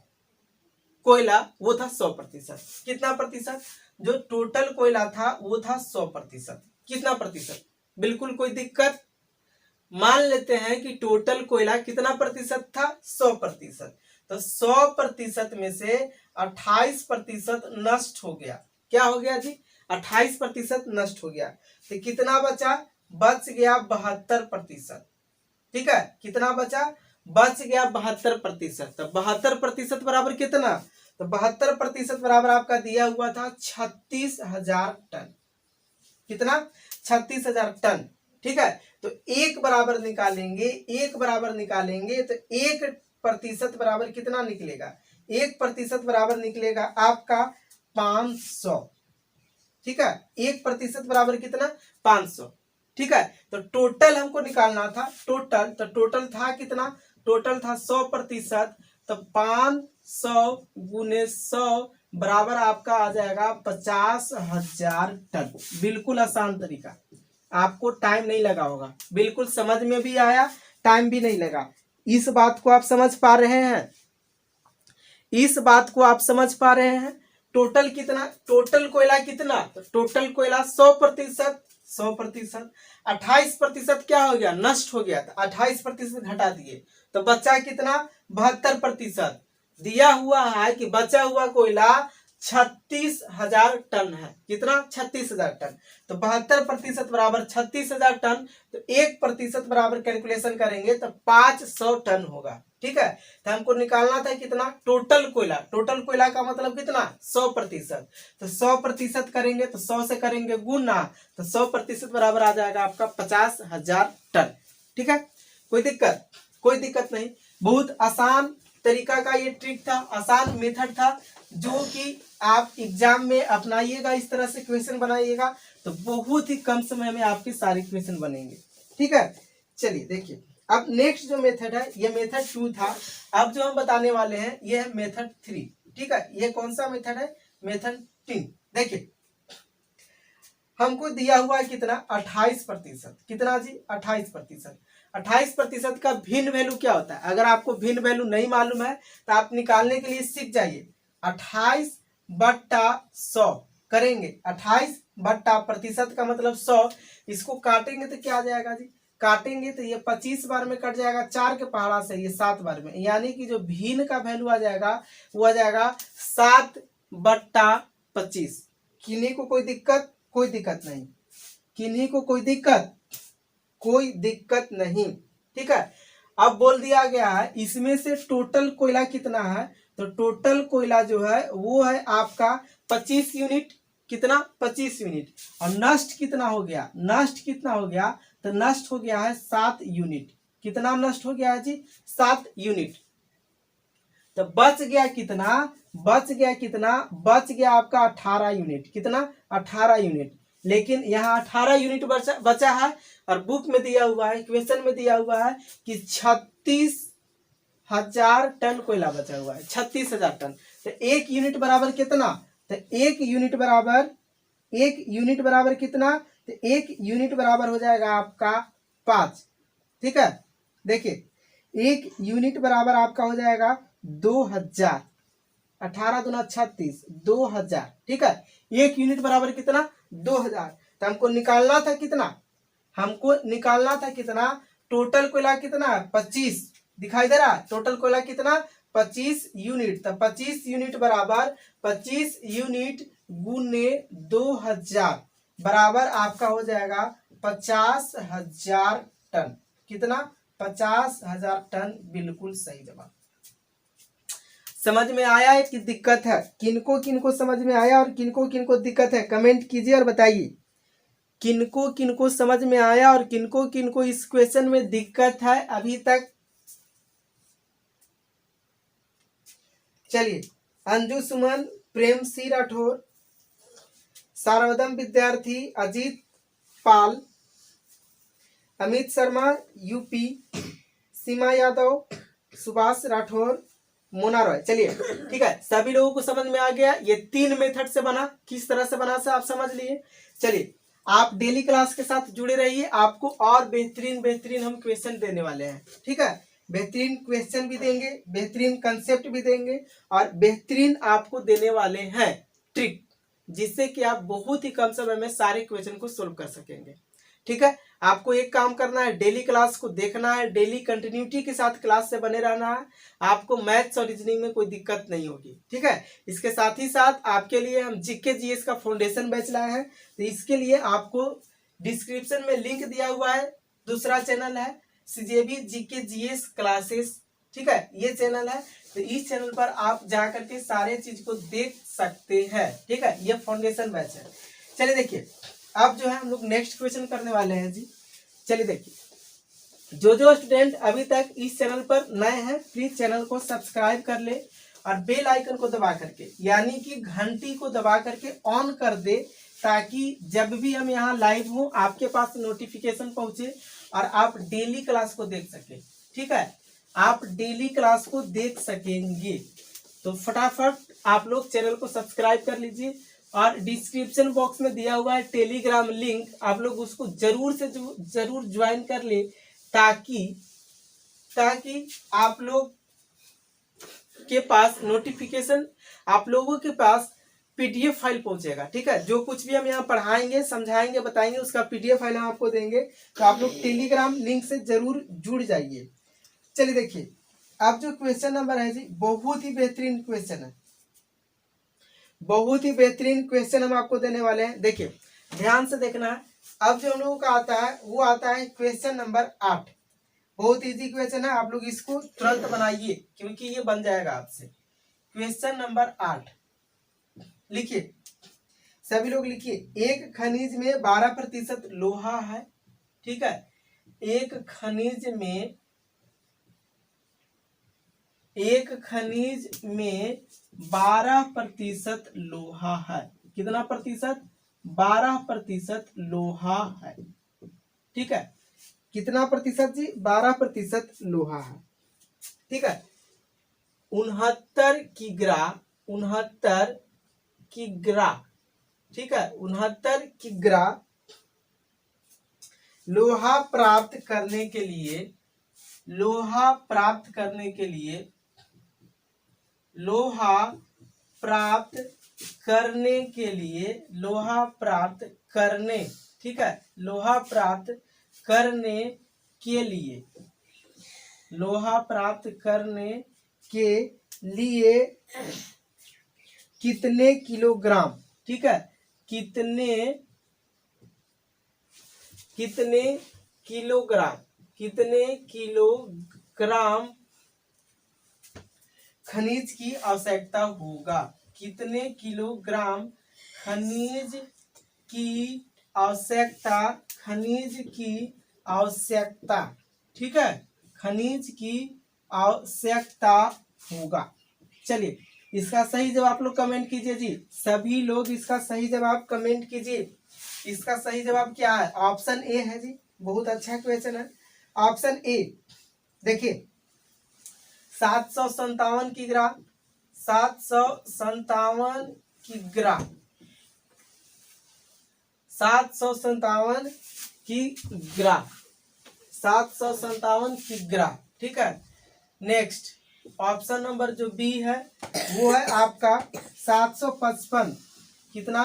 कोयला वो था 100%। कितना प्रतिशत, जो टोटल कोयला था वो था 100%। कितना प्रतिशत, बिल्कुल कोई दिक्कत। मान लेते हैं कि टोटल कोयला कितना प्रतिशत था 100%। तो 100% में से 28% नष्ट हो गया। क्या हो गया जी 28% नष्ट हो गया। तो कितना बचा, बच गया 72%। ठीक है, कितना बचा, बच गया 72%। तो 72% बराबर कितना, तो 72% बराबर आपका दिया हुआ था 36,000 टन। कितना, 36,000 टन। ठीक है, तो एक बराबर निकालेंगे, एक बराबर निकालेंगे तो 1% बराबर कितना निकलेगा, 1% बराबर निकलेगा आपका 500। ठीक है, 1% बराबर कितना 500। ठीक है, तो टोटल हमको निकालना था, टोटल, तो टोटल था कितना, टोटल था 100%। तो 500 गुने 100 बराबर आपका आ जाएगा 50,000 टन। बिल्कुल आसान तरीका, आपको टाइम नहीं लगा होगा, बिल्कुल समझ में भी आया, टाइम भी नहीं लगा। इस बात को आप समझ पा रहे हैं, इस बात को आप समझ पा रहे हैं। टोटल कितना, टोटल कोयला कितना, तो टोटल कोयला 100%, 100%। 28% क्या हो गया, नष्ट हो गया, तो 28% घटा दिए तो बचा कितना 72%। दिया हुआ है कि बचा हुआ कोयला 36,000 टन है। कितना, 36,000 टन। तो 72% बराबर 36,000 टन। तो 1% बराबर कैलकुलेशन करेंगे तो 500 टन होगा। ठीक है, तो हमको निकालना था कितना, टोटल कोयला, टोटल कोयला का मतलब कितना 100%। तो 100% करेंगे तो 100 से करेंगे गुना, तो 100% बराबर आ जाएगा आपका 50,000 टन। ठीक है, कोई दिक्कत, कोई दिक्कत नहीं, बहुत आसान तरीका का ये ट्रिक था, आसान मेथड था, जो कि आप एग्जाम में अपनाइएगा, इस तरह से क्वेश्चन बनाइएगा तो बहुत ही कम समय में आपके सारे क्वेश्चन बनेंगे। ठीक है, चलिए देखिए, अब नेक्स्ट जो मेथड है ये मेथड 2 था। अब जो हम बताने वाले हैं ये है मेथड 3। ठीक है, ये कौन सा मेथड है, मेथड 3। देखिए हमको दिया हुआ है कितना 28%। कितना जी 28%। 28% का भिन्न वैल्यू क्या होता है, अगर आपको भिन्न वैल्यू नहीं मालूम है तो आप निकालने के लिए सीख जाइए। 28/100 करेंगे, 28/% का मतलब 100। इसको काटेंगे तो क्या आ जाएगा जी, काटेंगे तो ये 25 बार में कट जाएगा, 4 के पहाड़ा से ये 7 बार में, यानी कि जो भिन्न का वैल्यू आ जाएगा वो आ जाएगा 7/25। किन्हीं को कोई दिक्कत, कोई दिक्कत नहीं, किन्हीं को कोई दिक्कत, कोई दिक्कत नहीं। ठीक है, अब बोल दिया गया है इसमें से टोटल कोयला कितना है, तो टोटल कोयला जो है वो है आपका 25 यूनिट। कितना 25 यूनिट। और नष्ट कितना हो गया, नष्ट कितना हो गया, तो नष्ट हो गया है 7 यूनिट। कितना नष्ट हो गया है जी? 7 यूनिट। तो बच गया कितना? बच गया आपका 18 यूनिट। कितना? 18 यूनिट। लेकिन यहाँ 18 यूनिट बचा है और बुक में दिया हुआ है, क्वेश्चन में दिया हुआ है कि 36,000 टन कोयला बचा हुआ है। 36,000 टन। तो 1 यूनिट बराबर कितना? तो 1 यूनिट बराबर कितना? तो 1 यूनिट बराबर हो जाएगा आपका 5। ठीक है, देखिए 1 यूनिट बराबर आपका हो जाएगा 2000। 18 दूना 36, 2000। ठीक है, 1 यूनिट बराबर कितना? 2000। तो हमको निकालना था कितना? टोटल कोयला कितना? 25 दिखाई दे रहा है। टोटल कोयला कितना? 25 यूनिट। तो 25 यूनिट बराबर 25 यूनिट गुने 2000 बराबर आपका हो जाएगा 50,000 टन। कितना? 50,000 टन। बिल्कुल सही जवाब। समझ में आया है कि दिक्कत है? किनको किनको समझ में आया और किनको किनको दिक्कत है कमेंट कीजिए और बताइए किनको किनको समझ में आया और किनको किनको इस क्वेश्चन में दिक्कत है अभी तक। चलिए, अंजू सुमन, प्रेम सिंह राठौर, सारवदम विद्यार्थी, अजीत पाल, अमित शर्मा यूपी, सीमा यादव, सुभाष राठौर, मोना रॉय। चलिए ठीक है, सभी लोगों को समझ में आ गया। ये 3 मेथड से बना, किस तरह से बना से आप समझ लिए। चलिए, आप डेली क्लास के साथ जुड़े रहिए, आपको और बेहतरीन हम क्वेश्चन देने वाले हैं। ठीक है, बेहतरीन क्वेश्चन भी देंगे, बेहतरीन कंसेप्ट भी देंगे और बेहतरीन आपको देने वाले हैं ट्रिक, जिससे कि आप बहुत ही कम समय में सारे क्वेश्चन को सोल्व कर सकेंगे। ठीक है, आपको एक काम करना है, डेली क्लास को देखना है, डेली कंटिन्यूटी के साथ क्लास से बने रहना है। आपको मैथ्स और रीजनिंग में कोई दिक्कत नहीं होगी। ठीक है, इसके साथ ही साथ आपके लिए हम जीके जीएस का फाउंडेशन बैच लाए हैं। तो इसके लिए आपको डिस्क्रिप्शन में लिंक दिया हुआ है, दूसरा चैनल है सीजेबी जीके जीएस क्लासेस। ठीक है, ये चैनल है। तो इस चैनल पर आप जाकर के सारे चीज को देख सकते हैं। ठीक है, ये फाउंडेशन बैच है। चलिए देखिए, अब जो है हम लोग नेक्स्ट क्वेश्चन करने वाले हैं जी। चलिए देखिए, जो स्टूडेंट अभी तक इस चैनल पर नए हैं प्लीज चैनल को सब्सक्राइब कर ले और बेल आइकन को दबा करके यानी कि घंटी को दबा करके ऑन कर दे, ताकि जब भी हम यहाँ लाइव हो आपके पास नोटिफिकेशन पहुंचे और आप डेली क्लास को देख सके। ठीक है, आप डेली क्लास को देख सकेंगे। तो फटाफट आप लोग चैनल को सब्सक्राइब कर लीजिए और डिस्क्रिप्शन बॉक्स में दिया हुआ है टेलीग्राम लिंक, आप लोग उसको जरूर से जरूर ज्वाइन कर ले, ताकि आप लोग के पास नोटिफिकेशन, आप लोगों के पास पीडीएफ फाइल पहुंचेगा। ठीक है, जो कुछ भी हम यहाँ पढ़ाएंगे, समझाएंगे, बताएंगे, उसका पीडीएफ फाइल हम आपको देंगे। तो आप लोग टेलीग्राम लिंक से जरूर जुड़ जाइए। चलिए देखिए, अब जो क्वेश्चन नंबर है जी, बहुत ही बेहतरीन क्वेश्चन है, बहुत ही बेहतरीन क्वेश्चन हम आपको देने वाले हैं। देखिए ध्यान से देखना है। अब जो हम लोगों का आता है वो आता है क्वेश्चन नंबर 8। बहुत इजी क्वेश्चन है, आप लोग इसको तुरंत बनाइए क्योंकि ये बन जाएगा आपसे। क्वेश्चन नंबर 8 लिखिए, सभी लोग लिखिए। एक खनिज में 12% लोहा है। ठीक है, एक खनिज में 12% लोहा है। कितना प्रतिशत? 12% लोहा है। ठीक है, कितना प्रतिशत जी? 12% लोहा है। ठीक है, 69 किग्रा, ठीक है, 69 किग्रा लोहा प्राप्त करने के लिए लोहा प्राप्त करने, ठीक है, लोहा प्राप्त करने के लिए कितने किलोग्राम, ठीक है, कितने किलोग्राम खनिज की आवश्यकता होगा। कितने किलोग्राम खनिज की आवश्यकता, ठीक है, खनिज की आवश्यकता होगा। चलिए इसका सही जवाब आप लोग कमेंट कीजिए जी, सभी लोग इसका सही जवाब कमेंट कीजिए। इसका सही जवाब क्या है? ऑप्शन ए है जी, बहुत अच्छा क्वेश्चन है। ऑप्शन ए देखिए 757 किग्रा, 757 किग्रा, 757 किग्रा, 757 किग्रा, ठीक है। नेक्स्ट ऑप्शन नंबर जो बी है वो है आपका 755, कितना?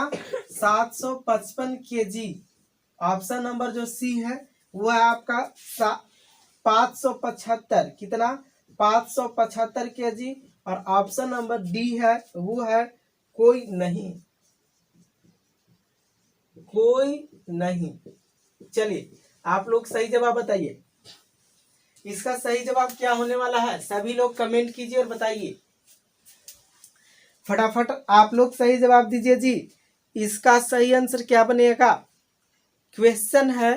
755 केजी। ऑप्शन नंबर जो सी है वो है आपका 575, कितना? 575 केजी। और ऑप्शन नंबर डी है वो है कोई नहीं, कोई नहीं। चलिए आप लोग सही जवाब बताइए, इसका सही जवाब क्या होने वाला है? सभी लोग कमेंट कीजिए और बताइए फटाफट, आप लोग सही जवाब दीजिए जी। इसका सही आंसर क्या बनेगा? क्वेश्चन है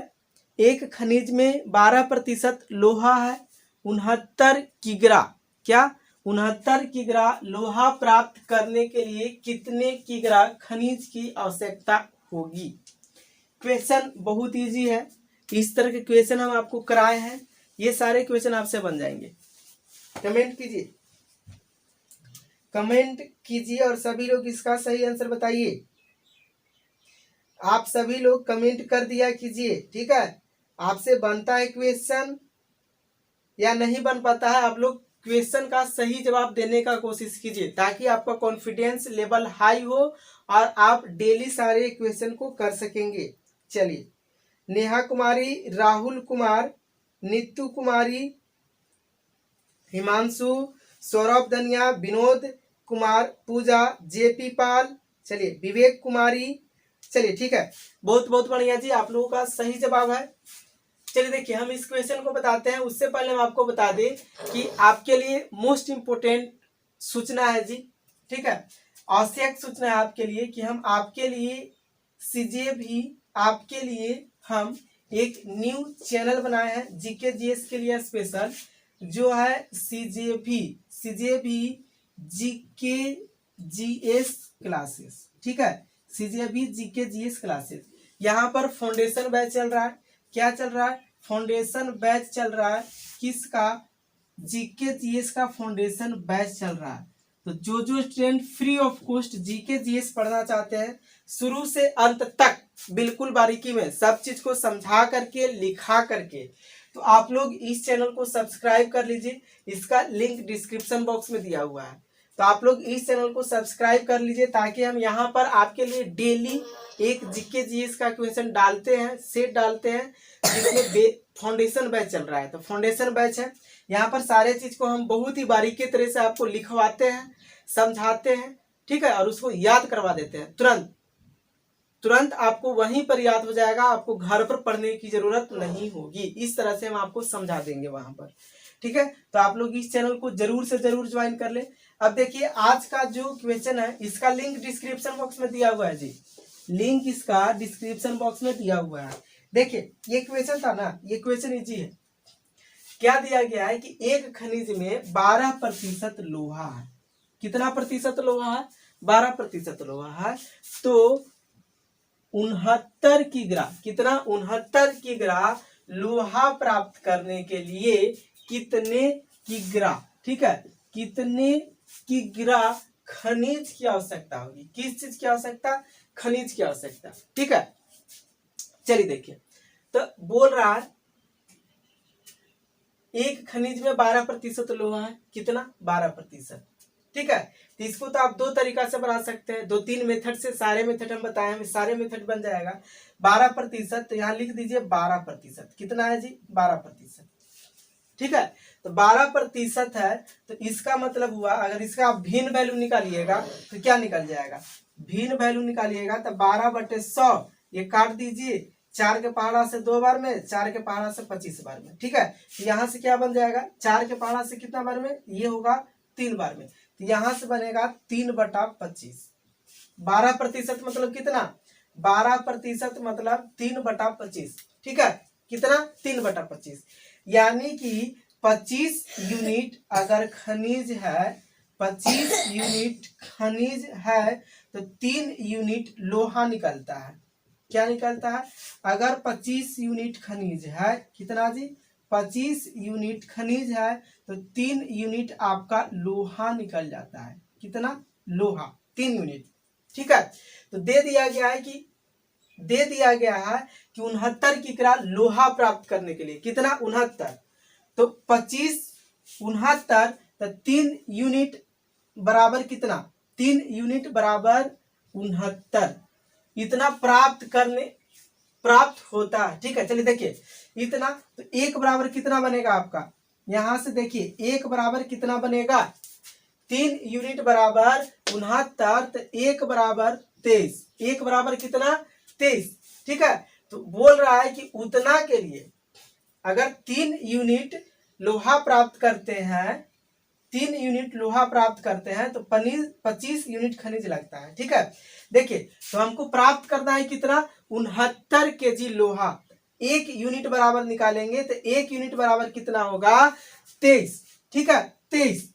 एक खनिज में 12% लोहा है, 69 किग्रा, क्या 69 किग्रा लोहा प्राप्त करने के लिए कितने किग्रा खनिज की आवश्यकता होगी? क्वेश्चन बहुत इजी है, इस तरह के क्वेश्चन हम आपको कराए हैं, ये सारे क्वेश्चन आपसे बन जाएंगे। कमेंट कीजिए, कमेंट कीजिए और सभी लोग इसका सही आंसर बताइए। आप सभी लोग कमेंट कर दिया कीजिए, ठीक है। आपसे बनता है क्वेश्चन या नहीं बन पाता है, आप लोग क्वेश्चन का सही जवाब देने का कोशिश कीजिए ताकि आपका कॉन्फिडेंस लेवल हाई हो और आप डेली सारे क्वेश्चन को कर सकेंगे। चलिए नेहा कुमारी, राहुल कुमार, नीतू कुमारी, हिमांशु, सौरभ धनिया, विनोद कुमार, पूजा, जेपी पाल, चलिए विवेक कुमारी, चलिए ठीक है, बहुत बहुत बढ़िया जी, आप लोगों का सही जवाब है। चलिए देखिए हम इस क्वेश्चन को बताते हैं, उससे पहले हम आपको बता दें कि आपके लिए मोस्ट इम्पोर्टेंट सूचना है जी, ठीक है, आवश्यक सूचना है आपके लिए कि हम आपके लिए सीजे भी आपके लिए हम एक न्यू चैनल बनाए हैं जीके जीएस के लिए स्पेशल, जो है सीजेबी जीके जीएस क्लासेस, ठीक है, सीजेबी जीके जीएस क्लासेस। यहाँ पर फाउंडेशन बैच चल रहा है, क्या चल रहा है? फाउंडेशन बैच चल रहा है, किसका? जीके जीएस का फाउंडेशन बैच चल रहा है। तो जो जो student free of cost GK GS पढ़ना चाहते हैं, शुरू से अंत तक बिल्कुल बारीकी में सब चीज को समझा करके लिखा करके, तो आप लोग इस चैनल को सब्सक्राइब कर लीजिए, इसका लिंक डिस्क्रिप्शन बॉक्स में दिया हुआ है। तो आप लोग इस चैनल को सब्सक्राइब कर लीजिए ताकि हम यहाँ पर आपके लिए डेली एक जीके जीएस का क्वेश्चन डालते हैं, सेट डालते हैं, जिसमें फाउंडेशन बैच चल रहा है। तो फाउंडेशन बैच है, यहाँ पर सारे चीज को हम बहुत ही बारीकी तरह से आपको लिखवाते हैं, समझाते हैं, ठीक है, और उसको याद करवा देते हैं तुरंत तुरंत आपको वहीं पर याद हो जाएगा, आपको घर पर पढ़ने की जरूरत नहीं होगी। इस तरह से हम आपको समझा देंगे वहां पर, ठीक है। तो आप लोग इस चैनल को जरूर से जरूर ज्वाइन कर ले। अब देखिए आज का जो क्वेश्चन है इसका लिंक डिस्क्रिप्शन बॉक्स में दिया हुआ है जी, लिंक इसका डिस्क्रिप्शन बॉक्स में दिया हुआ है। देखिए ये क्वेश्चन था ना, ये क्वेश्चन इजी है। क्या दिया गया है कि एक खनिज में 12% लोहा है, कितना प्रतिशत लोहा है? 12% लोहा है। तो 69 किग्रा, कितना? 69 किग्रा लोहा प्राप्त करने के लिए कितने किग्रा, ठीक है, कितने किग्रा खनिज की आवश्यकता होगी? किस चीज की आवश्यकता? खनिज की आवश्यकता, ठीक है। चलिए देखिए, तो बोल रहा है एक खनिज में 12% लोहा है, कितना? 12%, ठीक है। तो इसको तो आप दो तरीका से बना सकते हैं, 2-3 मेथड से, सारे मेथड हम बताए हैं, सारे मेथड बन जाएगा। 12%, तो यहाँ लिख दीजिए 12%, कितना है जी? 12%, ठीक है। तो 12% है, तो इसका मतलब हुआ अगर इसका आप भिन्न वैल्यू निकालिएगा तो क्या निकल जाएगा? भिन्न वैल्यू निकालिएगा तो 12/100, ये काट दीजिए, 4 के पहाड़ा से 2 बार में, 4 के पहाड़ा से 25 बार में, ठीक है। तो यहाँ से क्या बन जाएगा? 4 के पहाड़ा से कितना बार में? ये होगा 3 बार में, तो यहाँ से बनेगा 3/25। 12% मतलब कितना? 12% मतलब 3/25, ठीक है, कितना? 3/25, यानी कि 25 यूनिट अगर खनिज है, 25 यूनिट खनिज है तो 3 यूनिट लोहा निकलता है। क्या निकलता है? अगर 25 यूनिट खनिज है, कितना जी? 25 यूनिट खनिज है तो 3 यूनिट आपका लोहा निकल जाता है। कितना? लोहा 3 यूनिट। ठीक है, तो दे दिया गया है कि 69 किग्रा लोहा प्राप्त करने के लिए। कितना? 69। तो 25 69 तो 3 यूनिट बराबर कितना? 3 यूनिट बराबर 69। इतना प्राप्त होता है। ठीक है, चलिए देखिए इतना, तो एक बराबर कितना बनेगा आपका? यहां से देखिए एक बराबर कितना बनेगा? 3 यूनिट बराबर 69 तो एक बराबर 23। एक बराबर कितना? 23। ठीक है, तो बोल रहा है कि उतना के लिए अगर 3 यूनिट लोहा प्राप्त करते हैं, 3 यूनिट लोहा प्राप्त करते हैं तो 25 यूनिट खनिज लगता है। ठीक है, देखिए तो हमको प्राप्त करना है कितना? 69 केजी लोहा। एक यूनिट बराबर निकालेंगे तो एक यूनिट बराबर कितना होगा? 23। ठीक है, 23।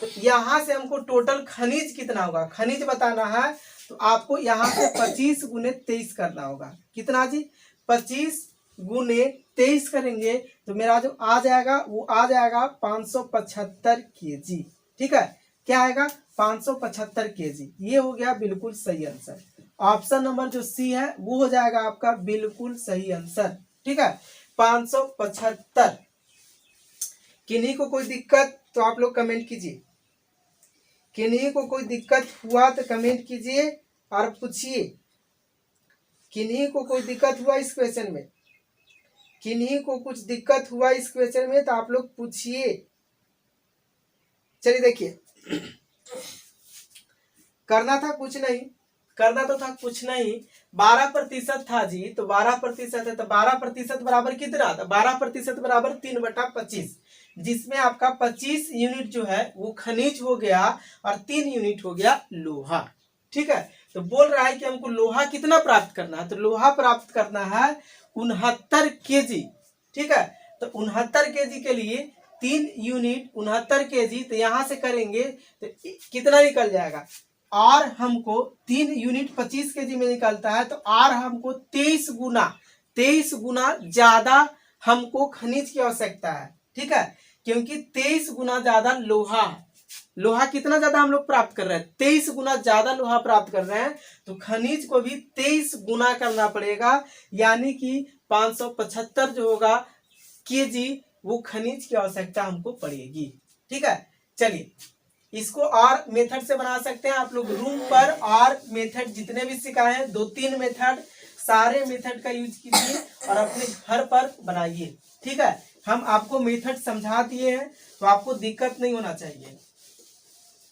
तो यहां से हमको टोटल खनिज कितना होगा, खनिज बताना है, तो आपको यहां से 25 गुने 23 करना होगा। कितना जी? 25 गुने 23 करेंगे तो मेरा जो आ जाएगा वो आ जाएगा 575 केजी। ठीक है, क्या आएगा? 575 केजी। ये हो गया बिल्कुल सही आंसर। ऑप्शन नंबर जो सी है वो हो जाएगा आपका बिल्कुल सही आंसर। ठीक है, 575। किन्हीं को कोई दिक्कत तो आप लोग कमेंट कीजिए। किन्हीं को कोई दिक्कत हुआ तो कमेंट कीजिए और पूछिए। किन्हीं को कोई दिक्कत हुआ इस क्वेश्चन में? किन्हीं को कुछ दिक्कत हुआ इस क्वेश्चन में तो आप लोग पूछिए। चलिए देखिए, करना था कुछ नहीं, करना तो था कुछ नहीं। 12% था जी, तो 12% है तो 12% बराबर कितना? तो 12% बराबर 3/25, जिसमें आपका 25 यूनिट जो है वो खनिज हो गया और 3 यूनिट हो गया लोहा। ठीक है, तो बोल रहा है कि हमको लोहा कितना प्राप्त करना है? तो लोहा प्राप्त करना है 69 केजी। ठीक है, तो 69 केजी के लिए 3 यूनिट 69 केजी, तो यहां से करेंगे तो कितना निकल जाएगा? और हमको 3 यूनिट 25 केजी में निकलता है, तो और हमको 23 गुना ज्यादा हमको खनिज की आवश्यकता है। ठीक है, क्योंकि 23 गुना ज्यादा लोहा है। लोहा कितना ज्यादा हम लोग प्राप्त कर रहे हैं? 23 गुना ज्यादा लोहा प्राप्त कर रहे हैं, तो खनिज को भी 23 गुना करना पड़ेगा, यानी कि 575 जो होगा केजी वो खनिज की आवश्यकता हमको पड़ेगी। ठीक है, चलिए इसको और मेथड से बना सकते हैं आप लोग। रूम पर और मेथड जितने भी सिखाए हैं 2-3 मेथड, सारे मेथड का यूज कीजिए और अपने घर पर बनाइए। ठीक है, हम आपको मेथड समझा दिए हैं तो आपको दिक्कत नहीं होना चाहिए।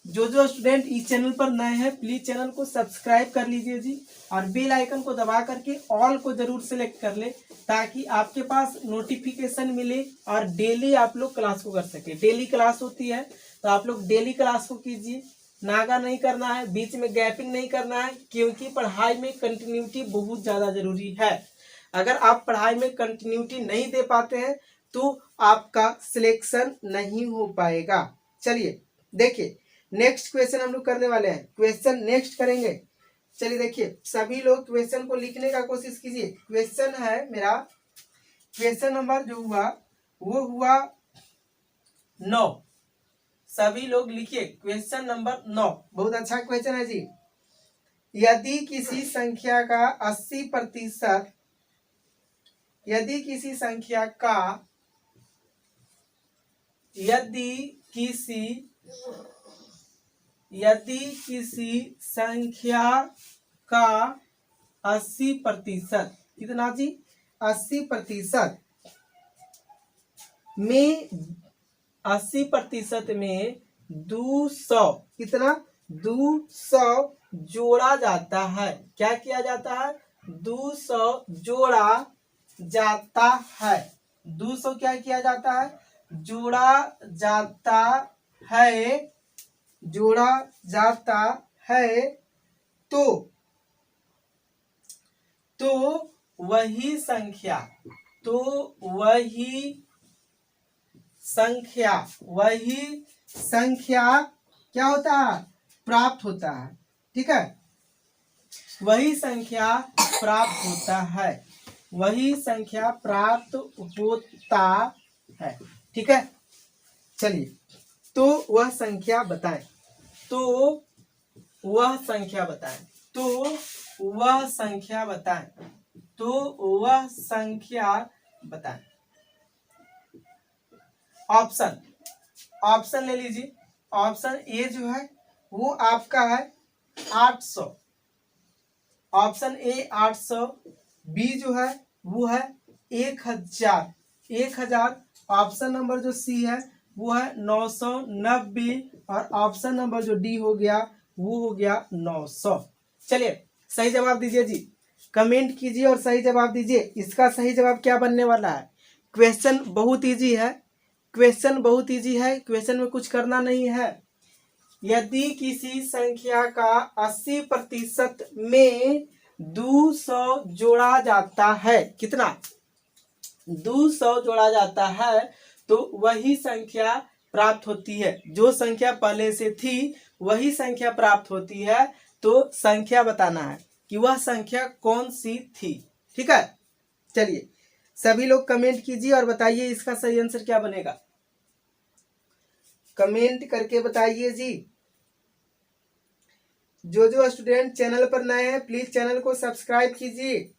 जो स्टूडेंट इस चैनल पर नए हैं प्लीज चैनल को सब्सक्राइब कर लीजिए जी, और बेल आइकन को दबा करके ऑल को जरूर सेलेक्ट कर ले, ताकि आपके पास नोटिफिकेशन मिले और डेली आप लोग क्लास को कर सके। डेली क्लास होती है तो आप लोग डेली क्लास को कीजिए, नागा नहीं करना है, बीच में गैपिंग नहीं करना है, क्योंकि पढ़ाई में कंटिन्यूटी बहुत ज्यादा जरूरी है। अगर आप पढ़ाई में कंटिन्यूटी नहीं दे पाते हैं तो आपका सिलेक्शन नहीं हो पाएगा। चलिए देखिए नेक्स्ट क्वेश्चन हम लोग करने वाले हैं। क्वेश्चन नेक्स्ट करेंगे। चलिए देखिए सभी लोग क्वेश्चन को लिखने का कोशिश कीजिए। क्वेश्चन है मेरा, क्वेश्चन नंबर जो हुआ वो हुआ 9। सभी लोग लिखिए क्वेश्चन नंबर 9। बहुत अच्छा क्वेश्चन है जी। यदि किसी संख्या का 80%, यदि किसी संख्या का, यदि किसी संख्या का 80%, कितना जी? 80% में 80% में 200, कितना? 200 जोड़ा जाता है। क्या किया जाता है? 200 जोड़ा जाता है। 200 क्या किया जाता है? जोड़ा जाता है, जोड़ा जाता है। तो वही संख्या, वही संख्या क्या होता है, प्राप्त होता है। ठीक है, वही संख्या प्राप्त होता है, वही संख्या प्राप्त होता है। ठीक है, चलिए, तो वह संख्या बताएं, तो वह संख्या बताएं, तो वह संख्या बताएं, तो वह संख्या बताएं। ऑप्शन, ऑप्शन ले लीजिए। ऑप्शन ए जो है वो आपका है 800, ऑप्शन ए 800, बी जो है वो है 1000, 1000। ऑप्शन नंबर जो सी है वो है 990, और ऑप्शन नंबर जो डी हो गया वो हो गया 900। चलिए सही जवाब दीजिए जी, कमेंट कीजिए और सही जवाब दीजिए। इसका सही जवाब क्या बनने वाला है? क्वेश्चन बहुत इजी है, क्वेश्चन बहुत इजी है, क्वेश्चन में कुछ करना नहीं है। यदि किसी संख्या का 80% में 200 जोड़ा जाता है, कितना? 200 जोड़ा जाता है तो वही संख्या प्राप्त होती है। जो संख्या पहले से थी वही संख्या प्राप्त होती है। तो संख्या बताना है कि वह संख्या कौन सी थी। ठीक है, चलिए सभी लोग कमेंट कीजिए और बताइए इसका सही आंसर क्या बनेगा। कमेंट करके बताइए जी। जो स्टूडेंट चैनल पर नए हैं प्लीज चैनल को सब्सक्राइब कीजिए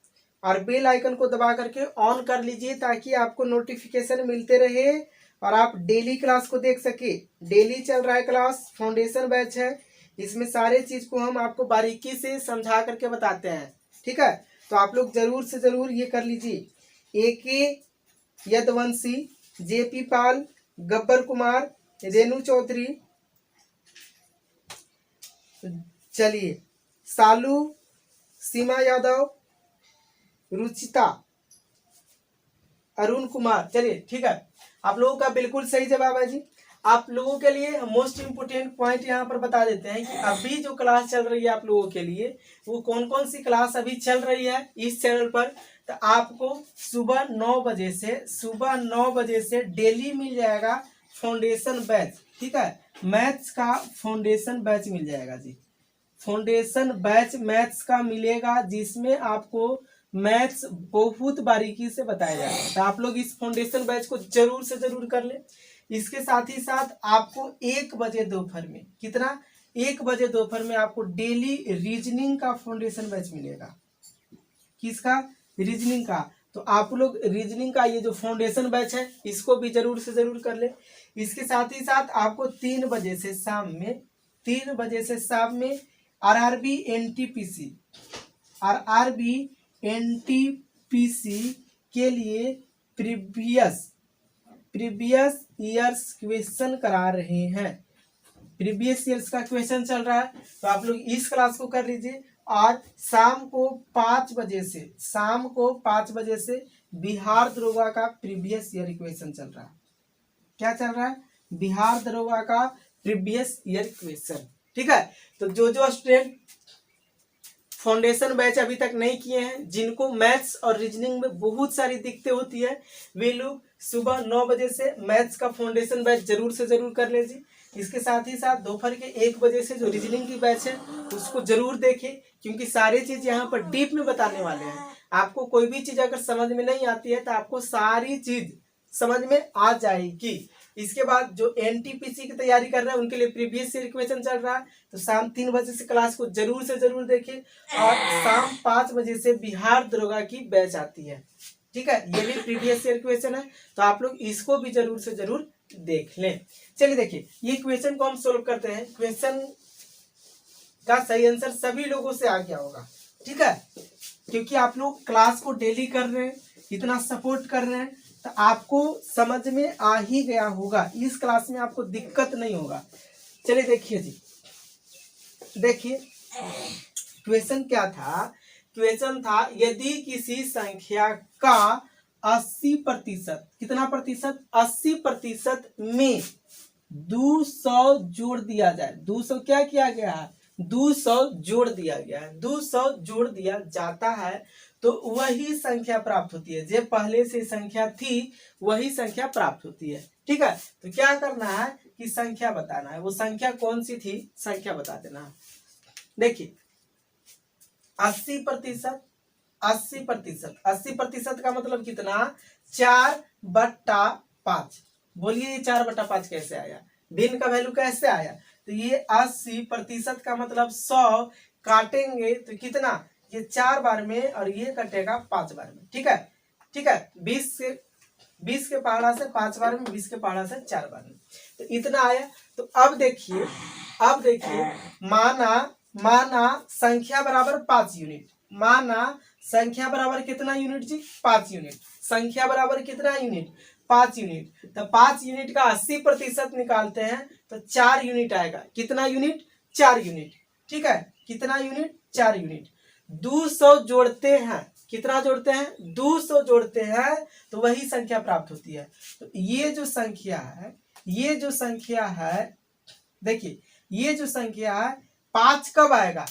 और बेल आइकन को दबा करके ऑन कर लीजिए ताकि आपको नोटिफिकेशन मिलते रहे और आप डेली क्लास को देख सके। डेली चल रहा है क्लास, फाउंडेशन बैच है, इसमें सारे चीज को हम आपको बारीकी से समझा करके बताते हैं। ठीक है, तो आप लोग जरूर से जरूर ये कर लीजिए। AK यदवंशी, JP पाल, गब्बर कुमार, रेणु चौधरी, चलिए सालू, सीमा यादव, रुचिता, अरुण कुमार। चलिए ठीक है, आप लोगों का बिल्कुल सही जवाब है जी। आप लोगों के लिए मोस्ट इम्पोर्टेंट पॉइंट यहाँ पर बता देते हैं कि अभी जो क्लास चल रही है आप लोगों के लिए वो कौन कौन सी क्लास अभी चल रही है इस चैनल पर। तो आपको सुबह 9 बजे से, सुबह 9 बजे से डेली मिल जाएगा फाउंडेशन बैच। ठीक है, मैथ्स का फाउंडेशन बैच मिल जाएगा जी। फाउंडेशन बैच मैथ्स का मिलेगा जिसमें आपको मैथ्स बहुत बारीकी से बताया जाएगा। तो आप लोग इस फाउंडेशन बैच को जरूर से जरूर कर ले। इसके साथ ही साथ आपको 1 बजे दोपहर में, कितना? 1 बजे दोपहर में आपको डेली रीजनिंग का फाउंडेशन बैच मिलेगा। किसका? रीजनिंग का। तो आप लोग रीजनिंग का ये जो फाउंडेशन बैच है इसको भी जरूर से जरूर कर ले। इसके साथ ही साथ आपको 3 बजे से शाम में, 3 बजे से शाम में RRB NTPC, RRB NTPC के लिए प्रीवियस ईयर्स क्वेश्चन करा रहे हैं। प्रीवियस ईयर्स का क्वेश्चन चल रहा है तो आप लोग इस क्लास को कर लीजिए। और शाम को 5 बजे से, शाम को 5 बजे से बिहार दरोगा का प्रीवियस ईयर क्वेश्चन चल रहा है। क्या चल रहा है? बिहार दरोगा का प्रीवियस ईयर क्वेश्चन। ठीक है, तो जो स्टूडेंट फाउंडेशन बैच अभी तक नहीं किए हैं, जिनको मैथ्स और रीजनिंग में बहुत सारी दिक्कतें होती है, वे लोग सुबह 9 बजे से मैथ्स का फाउंडेशन बैच जरूर से जरूर कर लीजिए। इसके साथ ही साथ दोपहर के 1 बजे से जो रीजनिंग की बैच है उसको जरूर देखें, क्योंकि सारी चीज यहाँ पर डीप में बताने वाले हैं। आपको कोई भी चीज अगर समझ में नहीं आती है तो आपको सारी चीज समझ में आ जाएगी। इसके बाद जो NTPC की तैयारी कर रहे हैं उनके लिए प्रीवियस ईयर क्वेश्चन चल रहा है, तो शाम 3 बजे से क्लास को जरूर से जरूर देखें। और शाम 5 बजे से बिहार दरोगा की बैच आती है। ठीक है, ये भी प्रीवियस ईयर क्वेश्चन है, तो आप लोग इसको भी जरूर से जरूर देख लें। चलिए देखिए, ये क्वेश्चन को हम सोल्व करते हैं। क्वेश्चन का सही आंसर सभी लोगों से आ गया होगा। ठीक है, क्योंकि आप लोग क्लास को डेली कर रहे हैं, इतना सपोर्ट कर रहे हैं, तो आपको समझ में आ ही गया होगा। इस क्लास में आपको दिक्कत नहीं होगा। चलिए देखिए जी, देखिए क्वेश्चन क्या था। क्वेश्चन था यदि किसी संख्या का 80%, कितना प्रतिशत? 80% में 200 जोड़ दिया जाए। 200 क्या किया गया है? 200 जोड़ दिया गया है, 200 जोड़ दिया जाता है तो वही संख्या प्राप्त होती है। जो पहले से संख्या थी वही संख्या प्राप्त होती है। ठीक है, तो क्या करना है कि संख्या बताना है। वो संख्या कौन सी थी, संख्या बता देना है। देखिए 80%, 80%, 80% का मतलब कितना, 4/5। बोलिए ये 4/5 कैसे आया, भिन्न का वैल्यू कैसे आया। तो ये 80% का मतलब 100 काटेंगे तो कितना, ये 4 बार में और ये कटेगा 5 बार में। ठीक है, ठीक है, 20 के पहाड़ा से 5 बार में, 20 के पहाड़ा से 4 बार में, तो इतना आया। तो अब देखिए, अब देखिए, माना संख्या बराबर 5 यूनिट, माना संख्या बराबर कितना यूनिट जी, 5 यूनिट। संख्या बराबर कितना यूनिट, 5 यूनिट। तो 5 यूनिट का 80% निकालते हैं तो 4 यूनिट आएगा। कितना यूनिट, 4 यूनिट। ठीक है, कितना यूनिट, 4 यूनिट। 200 जोड़ते हैं, कितना जोड़ते हैं, 200 जोड़ते हैं तो वही संख्या प्राप्त होती है। तो ये जो संख्या है, ये जो संख्या है, देखिए ये जो संख्या है 5 कब आएगा,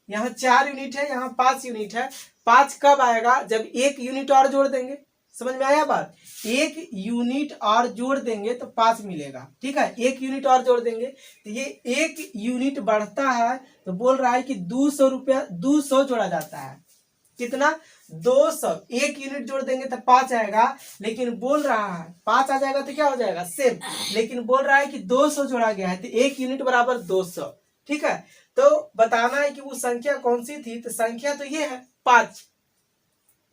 यहाँ 4 यूनिट है, यहाँ 5 यूनिट है। 5 कब आएगा, जब 1 यूनिट और जोड़ देंगे। समझ में आया बात, 1 यूनिट और जोड़ देंगे तो 5 मिलेगा। ठीक है, 1 यूनिट और जोड़ देंगे तो ये 1 यूनिट बढ़ता है। तो बोल रहा है कि 200 रुपया, 200 जोड़ा जाता है। कितना, 200। 1 यूनिट जोड़ देंगे तो 5 आएगा, लेकिन बोल रहा है 5 आ जाएगा तो क्या हो जाएगा, सेम। लेकिन बोल रहा है कि 200 जोड़ा गया है तो 1 यूनिट बराबर 200। ठीक है, तो बताना है कि वो संख्या कौन सी थी। तो संख्या तो ये है 5।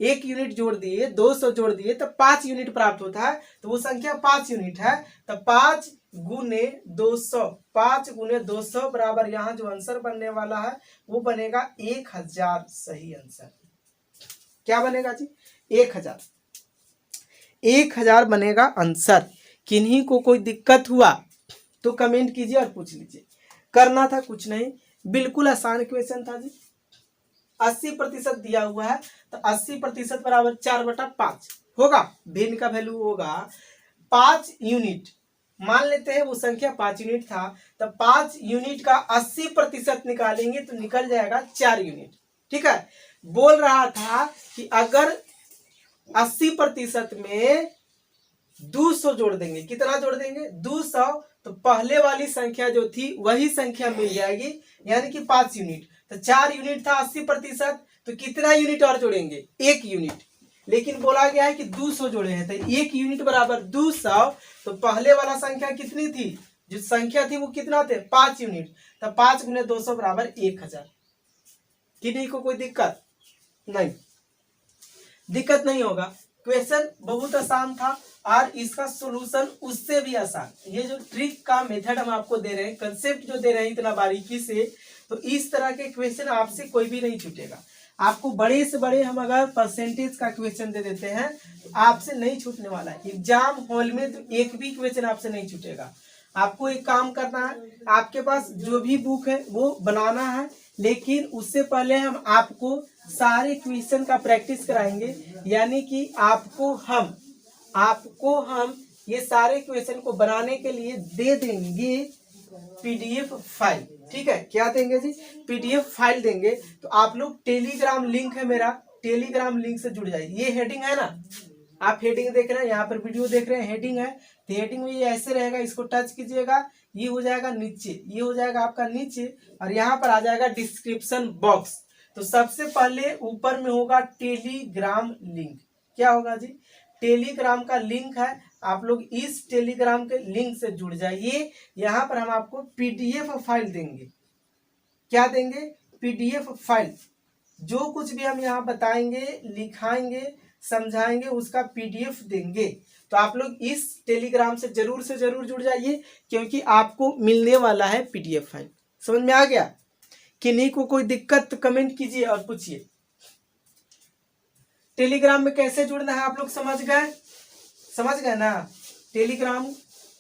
1 यूनिट जोड़ दिए, 200 जोड़ दिए तो 5 यूनिट प्राप्त होता है। तो वो संख्या 5 यूनिट है। तो 5 गुने 200, 5 गुने 200 बराबर यहाँ जो आंसर बनने वाला है वो बनेगा 1000। सही आंसर क्या बनेगा जी, 1000। 1000 बनेगा आंसर। किन्हीं को कोई दिक्कत हुआ तो कमेंट कीजिए और पूछ लीजिए। करना था कुछ नहीं, बिल्कुल आसान क्वेश्चन था जी। 80% दिया हुआ है तो 80% बराबर 4/5 होगा। भिन्न का वैल्यू होगा 5 यूनिट। मान लेते हैं वो संख्या 5 यूनिट था, तो 5 यूनिट का 80% निकालेंगे तो निकल जाएगा 4 यूनिट। ठीक है, बोल रहा था कि अगर 80% में 200 जोड़ देंगे, कितना जोड़ देंगे, 200, तो पहले वाली संख्या जो थी वही संख्या मिल जाएगी, यानी कि 5 यूनिट। तो 4 यूनिट था 80%, तो कितना यूनिट और जोड़ेंगे, 1 यूनिट। लेकिन बोला गया है कि 200 जोड़े हैं तो 1 यूनिट बराबर 200। तो पहले वाला संख्या कितनी थी, जो संख्या थी वो कितना थे, 5 यूनिट। तो 5 गुने 200 बराबर 1000। किन्हीं को कोई दिक्कत नहीं, दिक्कत नहीं होगा। क्वेश्चन बहुत आसान था और इसका सॉल्यूशन उससे भी आसान। ये जो ट्रिक का मेथड हम आपको दे रहे हैं, कंसेप्ट जो दे रहे हैं इतना बारीकी से, तो इस तरह के क्वेश्चन आपसे कोई भी नहीं छूटेगा। आपको बड़े से बड़े हम अगर परसेंटेज का क्वेश्चन दे देते हैं तो आपसे नहीं छूटने वाला है। एग्जाम हॉल में तो एक भी क्वेश्चन आपसे नहीं छूटेगा। आपको एक काम करना है, आपके पास जो भी बुक है वो बनाना है, लेकिन उससे पहले हम आपको सारे क्वेश्चन का प्रैक्टिस कराएंगे। यानी कि आपको हम ये सारे क्वेश्चन को बनाने के लिए दे देंगे पीडीएफ फाइल। ठीक है, क्या देंगे जी, पीडीएफ फाइल देंगे। तो आप लोग टेलीग्राम लिंक है मेरा, टेलीग्राम लिंक से जुड़ जाइए। ये हेडिंग है ना, आप हेडिंग देख रहे हैं, यहाँ पर वीडियो देख रहे हैं, हेडिंग है। तो हेडिंग में ये ऐसे रहेगा, इसको टच कीजिएगा, ये हो जाएगा नीचे, ये हो जाएगा आपका नीचे, और यहाँ पर आ जाएगा डिस्क्रिप्शन बॉक्स। तो सबसे पहले ऊपर में होगा टेलीग्राम लिंक। क्या होगा जी, टेलीग्राम का लिंक है। आप लोग इस टेलीग्राम के लिंक से जुड़ जाइए। यहाँ पर हम आपको पीडीएफ फाइल देंगे। क्या देंगे, पीडीएफ फाइल। जो कुछ भी हम यहाँ बताएंगे, लिखाएंगे, समझाएंगे, उसका पीडीएफ देंगे। तो आप लोग इस टेलीग्राम से जरूर जुड़ जाइए, क्योंकि आपको मिलने वाला है पीडीएफ फाइल। समझ में आ गया। किन्हीं को कोई दिक्कत तो कमेंट कीजिए और पूछिए। टेलीग्राम में कैसे जुड़ना है आप लोग समझ गए ना। टेलीग्राम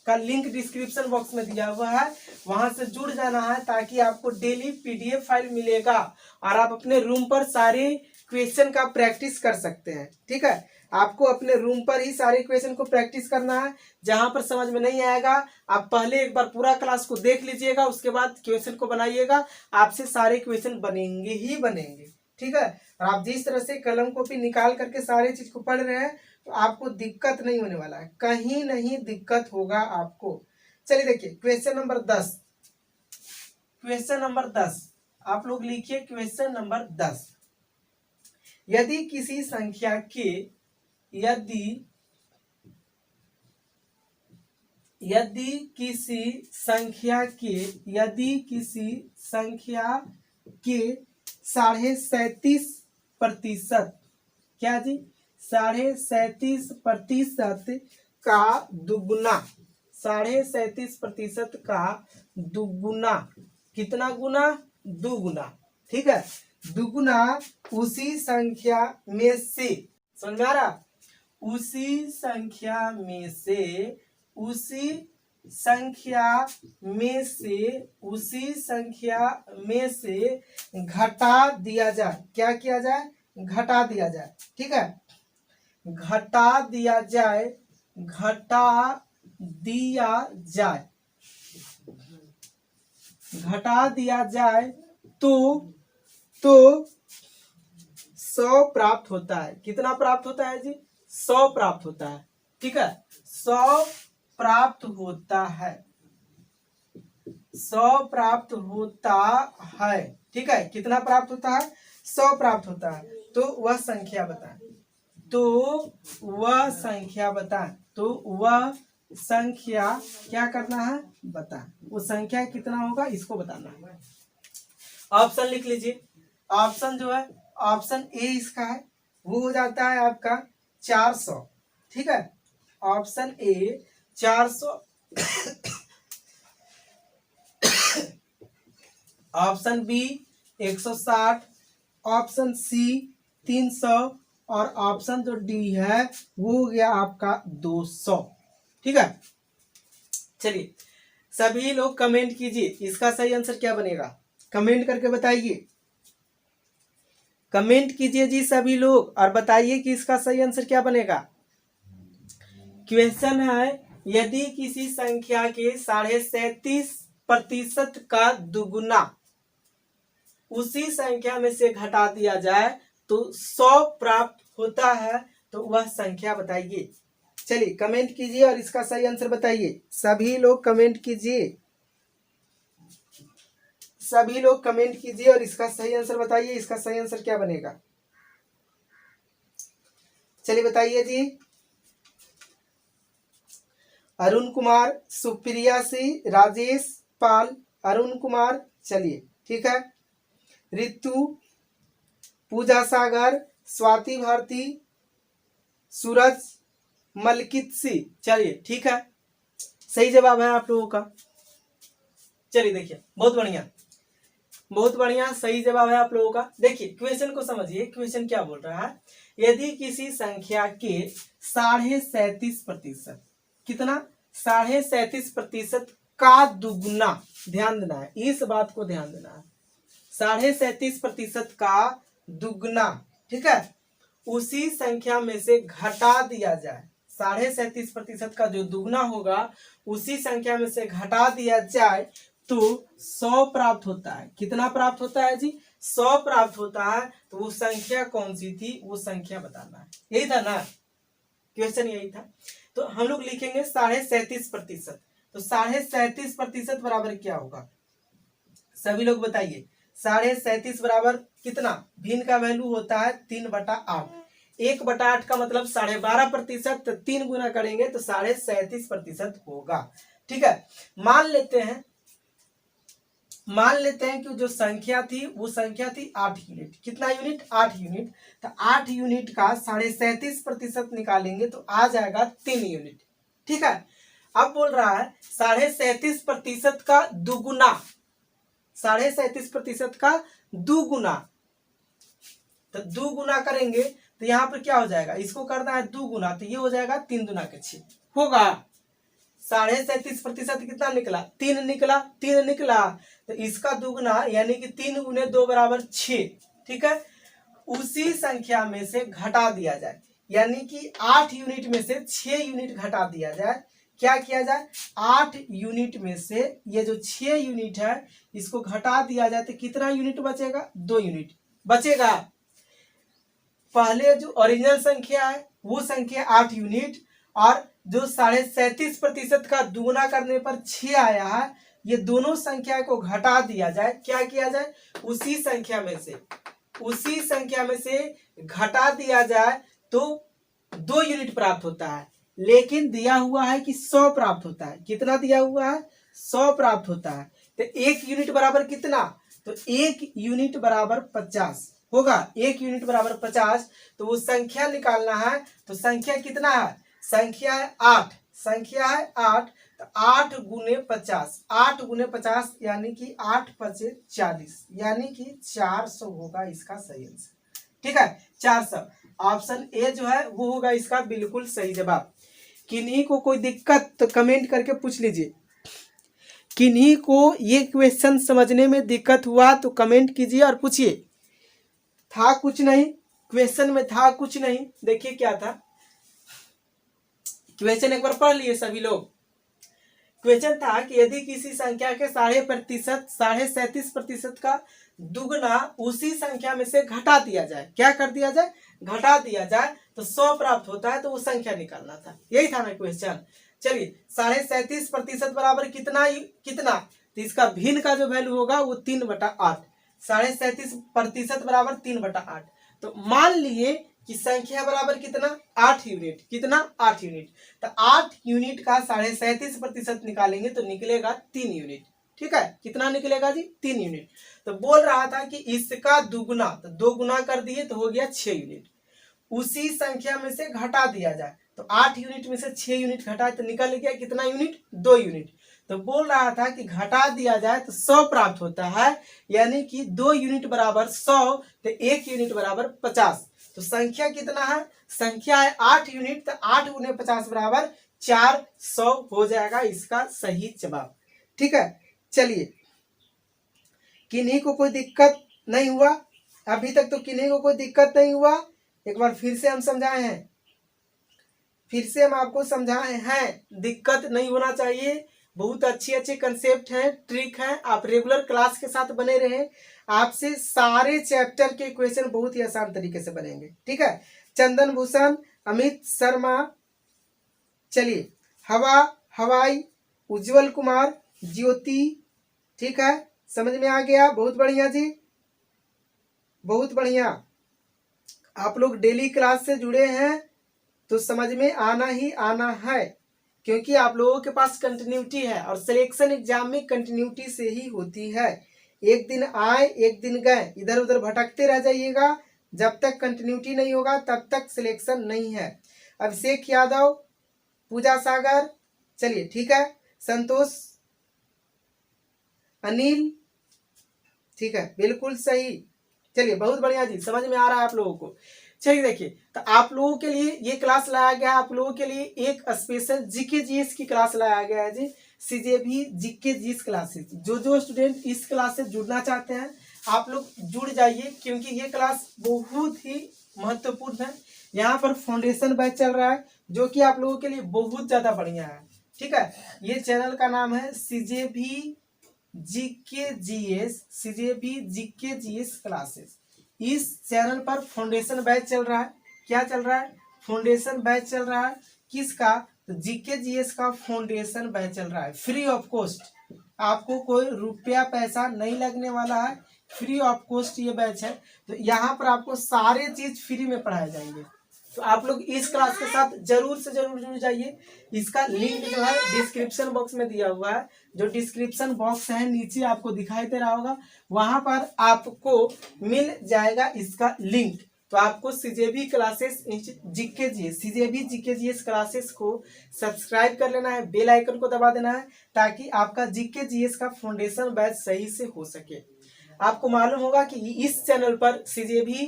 का लिंक डिस्क्रिप्शन बॉक्स में दिया हुआ है, वहां से जुड़ जाना है, ताकि आपको डेली पीडीएफ फाइल मिलेगा और आप अपने रूम पर सारे क्वेश्चन का प्रैक्टिस कर सकते हैं। ठीक है, आपको अपने रूम पर ही सारे क्वेश्चन को प्रैक्टिस करना है। जहां पर समझ में नहीं आएगा आप पहले एक बार पूरा क्लास को देख लीजिएगा, उसके बाद क्वेश्चन को बनाइएगा। आपसे सारे क्वेश्चन बनेंगे ही बनेंगे। ठीक है। और आप जिस तरह से कलम कॉपी निकाल करके सारे चीज को पढ़ रहे हैं तो आपको दिक्कत नहीं होने वाला है, कहीं नहीं दिक्कत होगा आपको। चलिए देखिए क्वेश्चन नंबर 10, क्वेश्चन नंबर 10 आप लोग लिखिए। क्वेश्चन नंबर 10, यदि किसी संख्या के यदि किसी संख्या के 37.5%, क्या जी 37.5% का दुगुना, 37.5% का दुगुना, कितना गुना, दुगुना, ठीक है, दुगुना उसी संख्या में से, समझ में आ रहा, उसी संख्या में से घटा दिया जाए। क्या किया जाए, घटा दिया जाए, ठीक है, घटा दिया जाए तो 100 प्राप्त होता है। कितना प्राप्त होता है जी, 100 प्राप्त होता है, ठीक है, 100 प्राप्त होता है, 100 प्राप्त होता है, ठीक है, कितना प्राप्त होता है, 100 प्राप्त होता है। तो वह संख्या बताएं, क्या करना है, बताएं, वो संख्या कितना होगा इसको बताना है। ऑप्शन लिख लीजिए, ऑप्शन जो है, ऑप्शन ए इसका है, वो हो जाता है आपका 400, ठीक है, option A 400, option B 160, option C 300 और ऑप्शन जो डी है वो हो गया आपका 200, ठीक है। चलिए सभी लोग कमेंट कीजिए, इसका सही आंसर क्या बनेगा, कमेंट करके बताइए, कमेंट कीजिए जी सभी लोग और बताइए कि इसका सही आंसर क्या बनेगा। क्वेश्चन है, यदि किसी संख्या के 37.5% का दुगुना उसी संख्या में से घटा दिया जाए तो 100 प्राप्त होता है, तो वह संख्या बताइए। चलिए कमेंट कीजिए और इसका सही आंसर बताइए, सभी लोग कमेंट कीजिए, सभी लोग कमेंट कीजिए और इसका सही आंसर बताइए, इसका सही आंसर क्या बनेगा। चलिए बताइए जी, अरुण कुमार, सुप्रिया सिंह, राजेश पाल, अरुण कुमार, चलिए ठीक है, रितु, पूजा सागर, स्वाति भारती, सूरज, मलकित सिंह, चलिए ठीक है, सही जवाब है आप लोगों का। चलिए देखिए बहुत बढ़िया, बहुत बढ़िया, सही जवाब है आप लोगों का। देखिए क्वेश्चन को समझिए, क्वेश्चन क्या बोल रहा है, यदि किसी संख्या के 37.5%, कितना 37.5% का दुगुना, ध्यान देना है, इस बात को ध्यान देना है, 37.5% का दुगुना, ठीक है, उसी संख्या में से घटा दिया जाए, 37.5% का जो दुगुना होगा उसी संख्या में से घटा दिया जाए तो 100 प्राप्त होता है। कितना प्राप्त होता है जी, 100 प्राप्त होता है। तो वो संख्या कौन सी थी, वो संख्या बताना है, यही था ना क्वेश्चन, यही था। तो हम लोग लिखेंगे 37.5%, तो 37.5% बराबर क्या होगा, सभी लोग बताइए, 37.5 बराबर कितना, भिन्न का वैल्यू होता है 3/8, 1/8 का मतलब 12.5%, तो 3 गुना करेंगे तो 37.5% होगा, ठीक है। मान लेते हैं कि जो संख्या थी वो संख्या थी 8 यूनिट, कितना यूनिट, 8 यूनिट, तो 8 यूनिट का 37.5% निकालेंगे तो आ जाएगा 3 यूनिट, ठीक है। अब बोल रहा है 37.5% का दुगुना, 37.5% का दुगुना, तो दुगुना करेंगे तो यहाँ पर क्या हो जाएगा, इसको करना है दुगुना, तो ये हो जाएगा 3 दूना के 6 होगा, 37.5% कितना निकला, 3 निकला, 3 निकला, तो इसका दुगुना यानी कि 3 गुने 2 बराबर 6, ठीक है, उसी संख्या में से घटा दिया जाए, यानी कि 8 यूनिट में से 6 यूनिट घटा दिया जाए। क्या किया जाए, 8 यूनिट में से ये जो 6 यूनिट है इसको घटा दिया जाए तो कितना यूनिट बचेगा, 2 यूनिट, बचेगा। पहले जो ओरिजिनल संख्या है वो संख्या 8 यूनिट, और जो 37.5% का दुगुना करने पर 6 आया है, ये दोनों संख्या को घटा दिया जाए। क्या किया जाए? उसी संख्या में से घटा दिया जाए तो 2 यूनिट प्राप्त होता है। लेकिन दिया हुआ है कि 100 प्राप्त होता है। कितना दिया हुआ है? 100 प्राप्त होता है। तो 1 यूनिट बराबर कितना? तो 1 यूनिट बराबर 50 होगा। 1 यूनिट बराबर 50। तो वो संख्या निकालना है। तो संख्या कितना है? संख्या है 8। तो 8 गुने 50, 8 गुने 50 यानी कि 8 पचे 40, यानी कि 400 होगा इसका सही आंसर। ठीक है, 400। ऑप्शन ए जो है वो होगा इसका बिल्कुल सही जवाब। किन्हीं को कोई दिक्कत तो कमेंट करके पूछ लीजिए। किन्हीं को ये क्वेश्चन समझने में दिक्कत हुआ तो कमेंट कीजिए और पूछिए। था कुछ नहीं, क्वेश्चन में था कुछ नहीं। देखिए क्या था क्वेश्चन, एक बार पढ़ लिए सभी लोग। क्वेश्चन था कि यदि किसी संख्या के 37.5% का दुगना उसी संख्या में से घटा दिया जाए। क्या कर दिया जाए? घटा दिया जाए तो 100 प्राप्त होता है। तो वो संख्या निकालना था, यही था ना क्वेश्चन। चलिए, 37.5% बराबर कितना? तो इसका भिन्न का जो वैल्यू होगा वो 3/8। 37.5% बराबर 3/8। तो मान लिए कि संख्या बराबर कितना? 8 यूनिट। कितना? 8 यूनिट। तो 8 यूनिट का 37.5% निकालेंगे तो निकलेगा 3 यूनिट। ठीक है, कितना निकलेगा जी? 3 यूनिट। तो बोल रहा था कि इसका दुगुना, तो 2 गुना कर दिए तो हो गया 6 यूनिट। उसी संख्या में से घटा दिया जाए तो 8 यूनिट में से 6 यूनिट घटाए तो निकल गया कितना यूनिट? 2 यूनिट। तो बोल रहा था कि घटा दिया जाए तो 100 प्राप्त होता है, यानी कि 2 यूनिट बराबर 100, तो 1 यूनिट बराबर 50। तो संख्या कितना है? संख्या है 8 यूनिट। तो 8 गुने 50 बराबर 400 हो जाएगा इसका सही जवाब। ठीक है, चलिए, किन्हीं को कोई दिक्कत नहीं हुआ? अभी तक तो किन्हीं को कोई दिक्कत नहीं हुआ। एक बार फिर से हम समझाए हैं, फिर से हम आपको समझाए हैं, दिक्कत नहीं होना चाहिए। बहुत अच्छे कंसेप्ट हैं, ट्रिक हैं। आप रेगुलर क्लास के साथ बने रहें, आपसे सारे चैप्टर के क्वेश्चन बहुत ही आसान तरीके से बनेंगे। ठीक है, चंदन भूषण, अमित शर्मा, चलिए, हवाई, उज्जवल कुमार, ज्योति। ठीक है, समझ में आ गया? बहुत बढ़िया जी, बहुत बढ़िया। आप लोग डेली क्लास से जुड़े हैं तो समझ में आना ही आना है, क्योंकि आप लोगों के पास कंटिन्यूटी है और सिलेक्शन एग्जाम में कंटिन्यूटी से ही होती है। एक दिन आए एक दिन गए, इधर उधर भटकते रह जाइएगा। जब तक कंटिन्यूटी नहीं होगा तब तक सिलेक्शन नहीं है। अभिषेक यादव, पूजा सागर, चलिए ठीक है, संतोष, अनिल, ठीक है, बिल्कुल सही। चलिए, बहुत बढ़िया जी, समझ में आ रहा है आप लोगों को। चलिए देखिए, तो आप लोगों के लिए ये क्लास लाया गया है, आप लोगों के लिए एक स्पेशल जीके जीएस की क्लास लाया गया है जी, सीजेबी जीके जीएस क्लासेस। जो स्टूडेंट इस क्लास से जुड़ना चाहते हैं आप लोग जुड़ जाइए, क्योंकि ये क्लास बहुत ही महत्वपूर्ण है। यहाँ पर फाउंडेशन बैच चल रहा है जो कि आप लोगों के लिए बहुत ज्यादा बढ़िया है। ठीक है, ये चैनल का नाम है सीजेबी जीके जीएस क्लासेस। इस चैनल पर फाउंडेशन बैच चल रहा है। क्या चल रहा है? फाउंडेशन बैच चल रहा है। किसका? तो जीके जीएस का फाउंडेशन बैच चल रहा है, फ्री ऑफ कॉस्ट। आपको कोई रुपया पैसा नहीं लगने वाला है, फ्री ऑफ कॉस्ट ये बैच है। तो यहाँ पर आपको सारे चीज फ्री में पढ़ाए जाएंगे। तो आप लोग इस क्लास के साथ जरूर से जरूर जुड़ जाइए। इसका लिंक जो है डिस्क्रिप्शन बॉक्स में दिया हुआ है। जो डिस्क्रिप्शन बॉक्स है नीचे आपको दिखाई दे रहा होगा, वहां पर आपको मिल जाएगा इसका लिंक। तो आपको सीजेबी क्लासेस जीके जीएस क्लासेस को सब्सक्राइब कर लेना है, बेल आइकन को दबा देना है, ताकि आपका जीके जीएस का फाउंडेशन बैच सही से हो सके। आपको मालूम होगा कि इस चैनल पर सीजेबी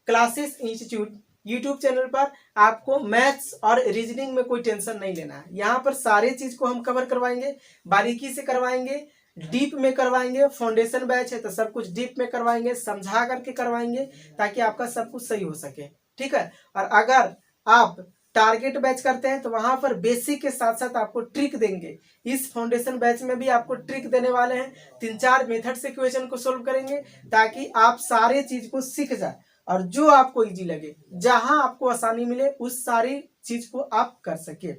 क्लासेस इंस्टीट्यूट यूट्यूब चैनल पर आपको मैथ्स और रीजनिंग में कोई टेंशन नहीं लेना है। यहाँ पर सारे चीज को हम कवर करवाएंगे, बारीकी से करवाएंगे, डीप में करवाएंगे। फाउंडेशन बैच है तो सब कुछ डीप में करवाएंगे, समझा करके करवाएंगे, ताकि आपका सब कुछ सही हो सके। ठीक है, और अगर आप टारगेट बैच करते हैं तो वहां पर बेसिक के साथ साथ आपको ट्रिक देंगे। इस फाउंडेशन बैच में भी आपको ट्रिक देने वाले हैं, 3-4 मेथड से क्वेश्चन को सोल्व करेंगे ताकि आप सारे चीज को सीख जाए और जो आपको इजी लगे, जहां आपको आसानी मिले, उस सारी चीज को आप कर सके।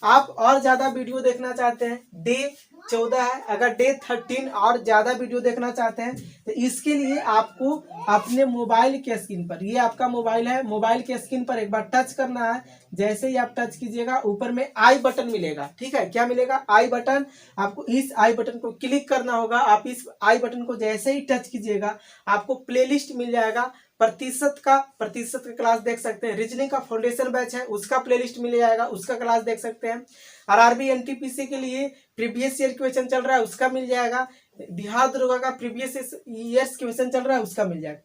आप और ज्यादा वीडियो देखना चाहते हैं, डे 14 है, अगर डे 13 और ज्यादा वीडियो देखना चाहते हैं तो इसके लिए आपको अपने मोबाइल के स्क्रीन पर, ये आपका मोबाइल है, मोबाइल के स्क्रीन पर एक बार टच करना है। जैसे ही आप टच कीजिएगा ऊपर में आई बटन मिलेगा, ठीक है, क्या मिलेगा, आई बटन। आपको इस आई बटन को क्लिक करना होगा। आप इस आई बटन को जैसे ही टच कीजिएगा आपको प्लेलिस्ट मिल जाएगा। प्रतिशत का क्लास देख सकते हैं, रीजनिंग का फाउंडेशन बैच है उसका प्लेलिस्ट मिल जाएगा, उसका क्लास देख सकते हैं। आरआरबी एनटीपीसी के लिए प्रीवियस ईयर क्वेश्चन चल रहा है उसका मिल जाएगा। बिहार दरोगा का प्रीवियस ईयर्स क्वेश्चन चल रहा है उसका मिल जाएगा,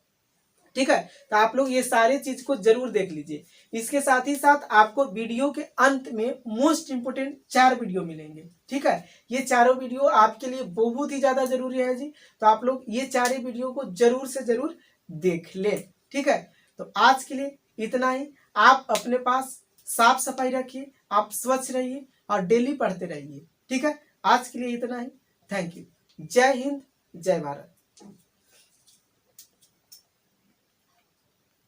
ठीक है। तो आप लोग ये सारी चीज को जरूर देख लीजिए। इसके साथ ही साथ आपको वीडियो के अंत में मोस्ट इंपोर्टेंट 4 वीडियो मिलेंगे, ठीक है। ये चारों वीडियो आपके लिए बहुत ही ज्यादा जरूरी है जी, तो आप लोग ये 4 वीडियो को जरूर से जरूर देख ले, ठीक है। तो आज के लिए इतना ही। आप अपने पास साफ सफाई रखिए, आप स्वच्छ रहिए और डेली पढ़ते रहिए, ठीक है। आज के लिए इतना ही। Thank you. जय हिंद, जय भारत।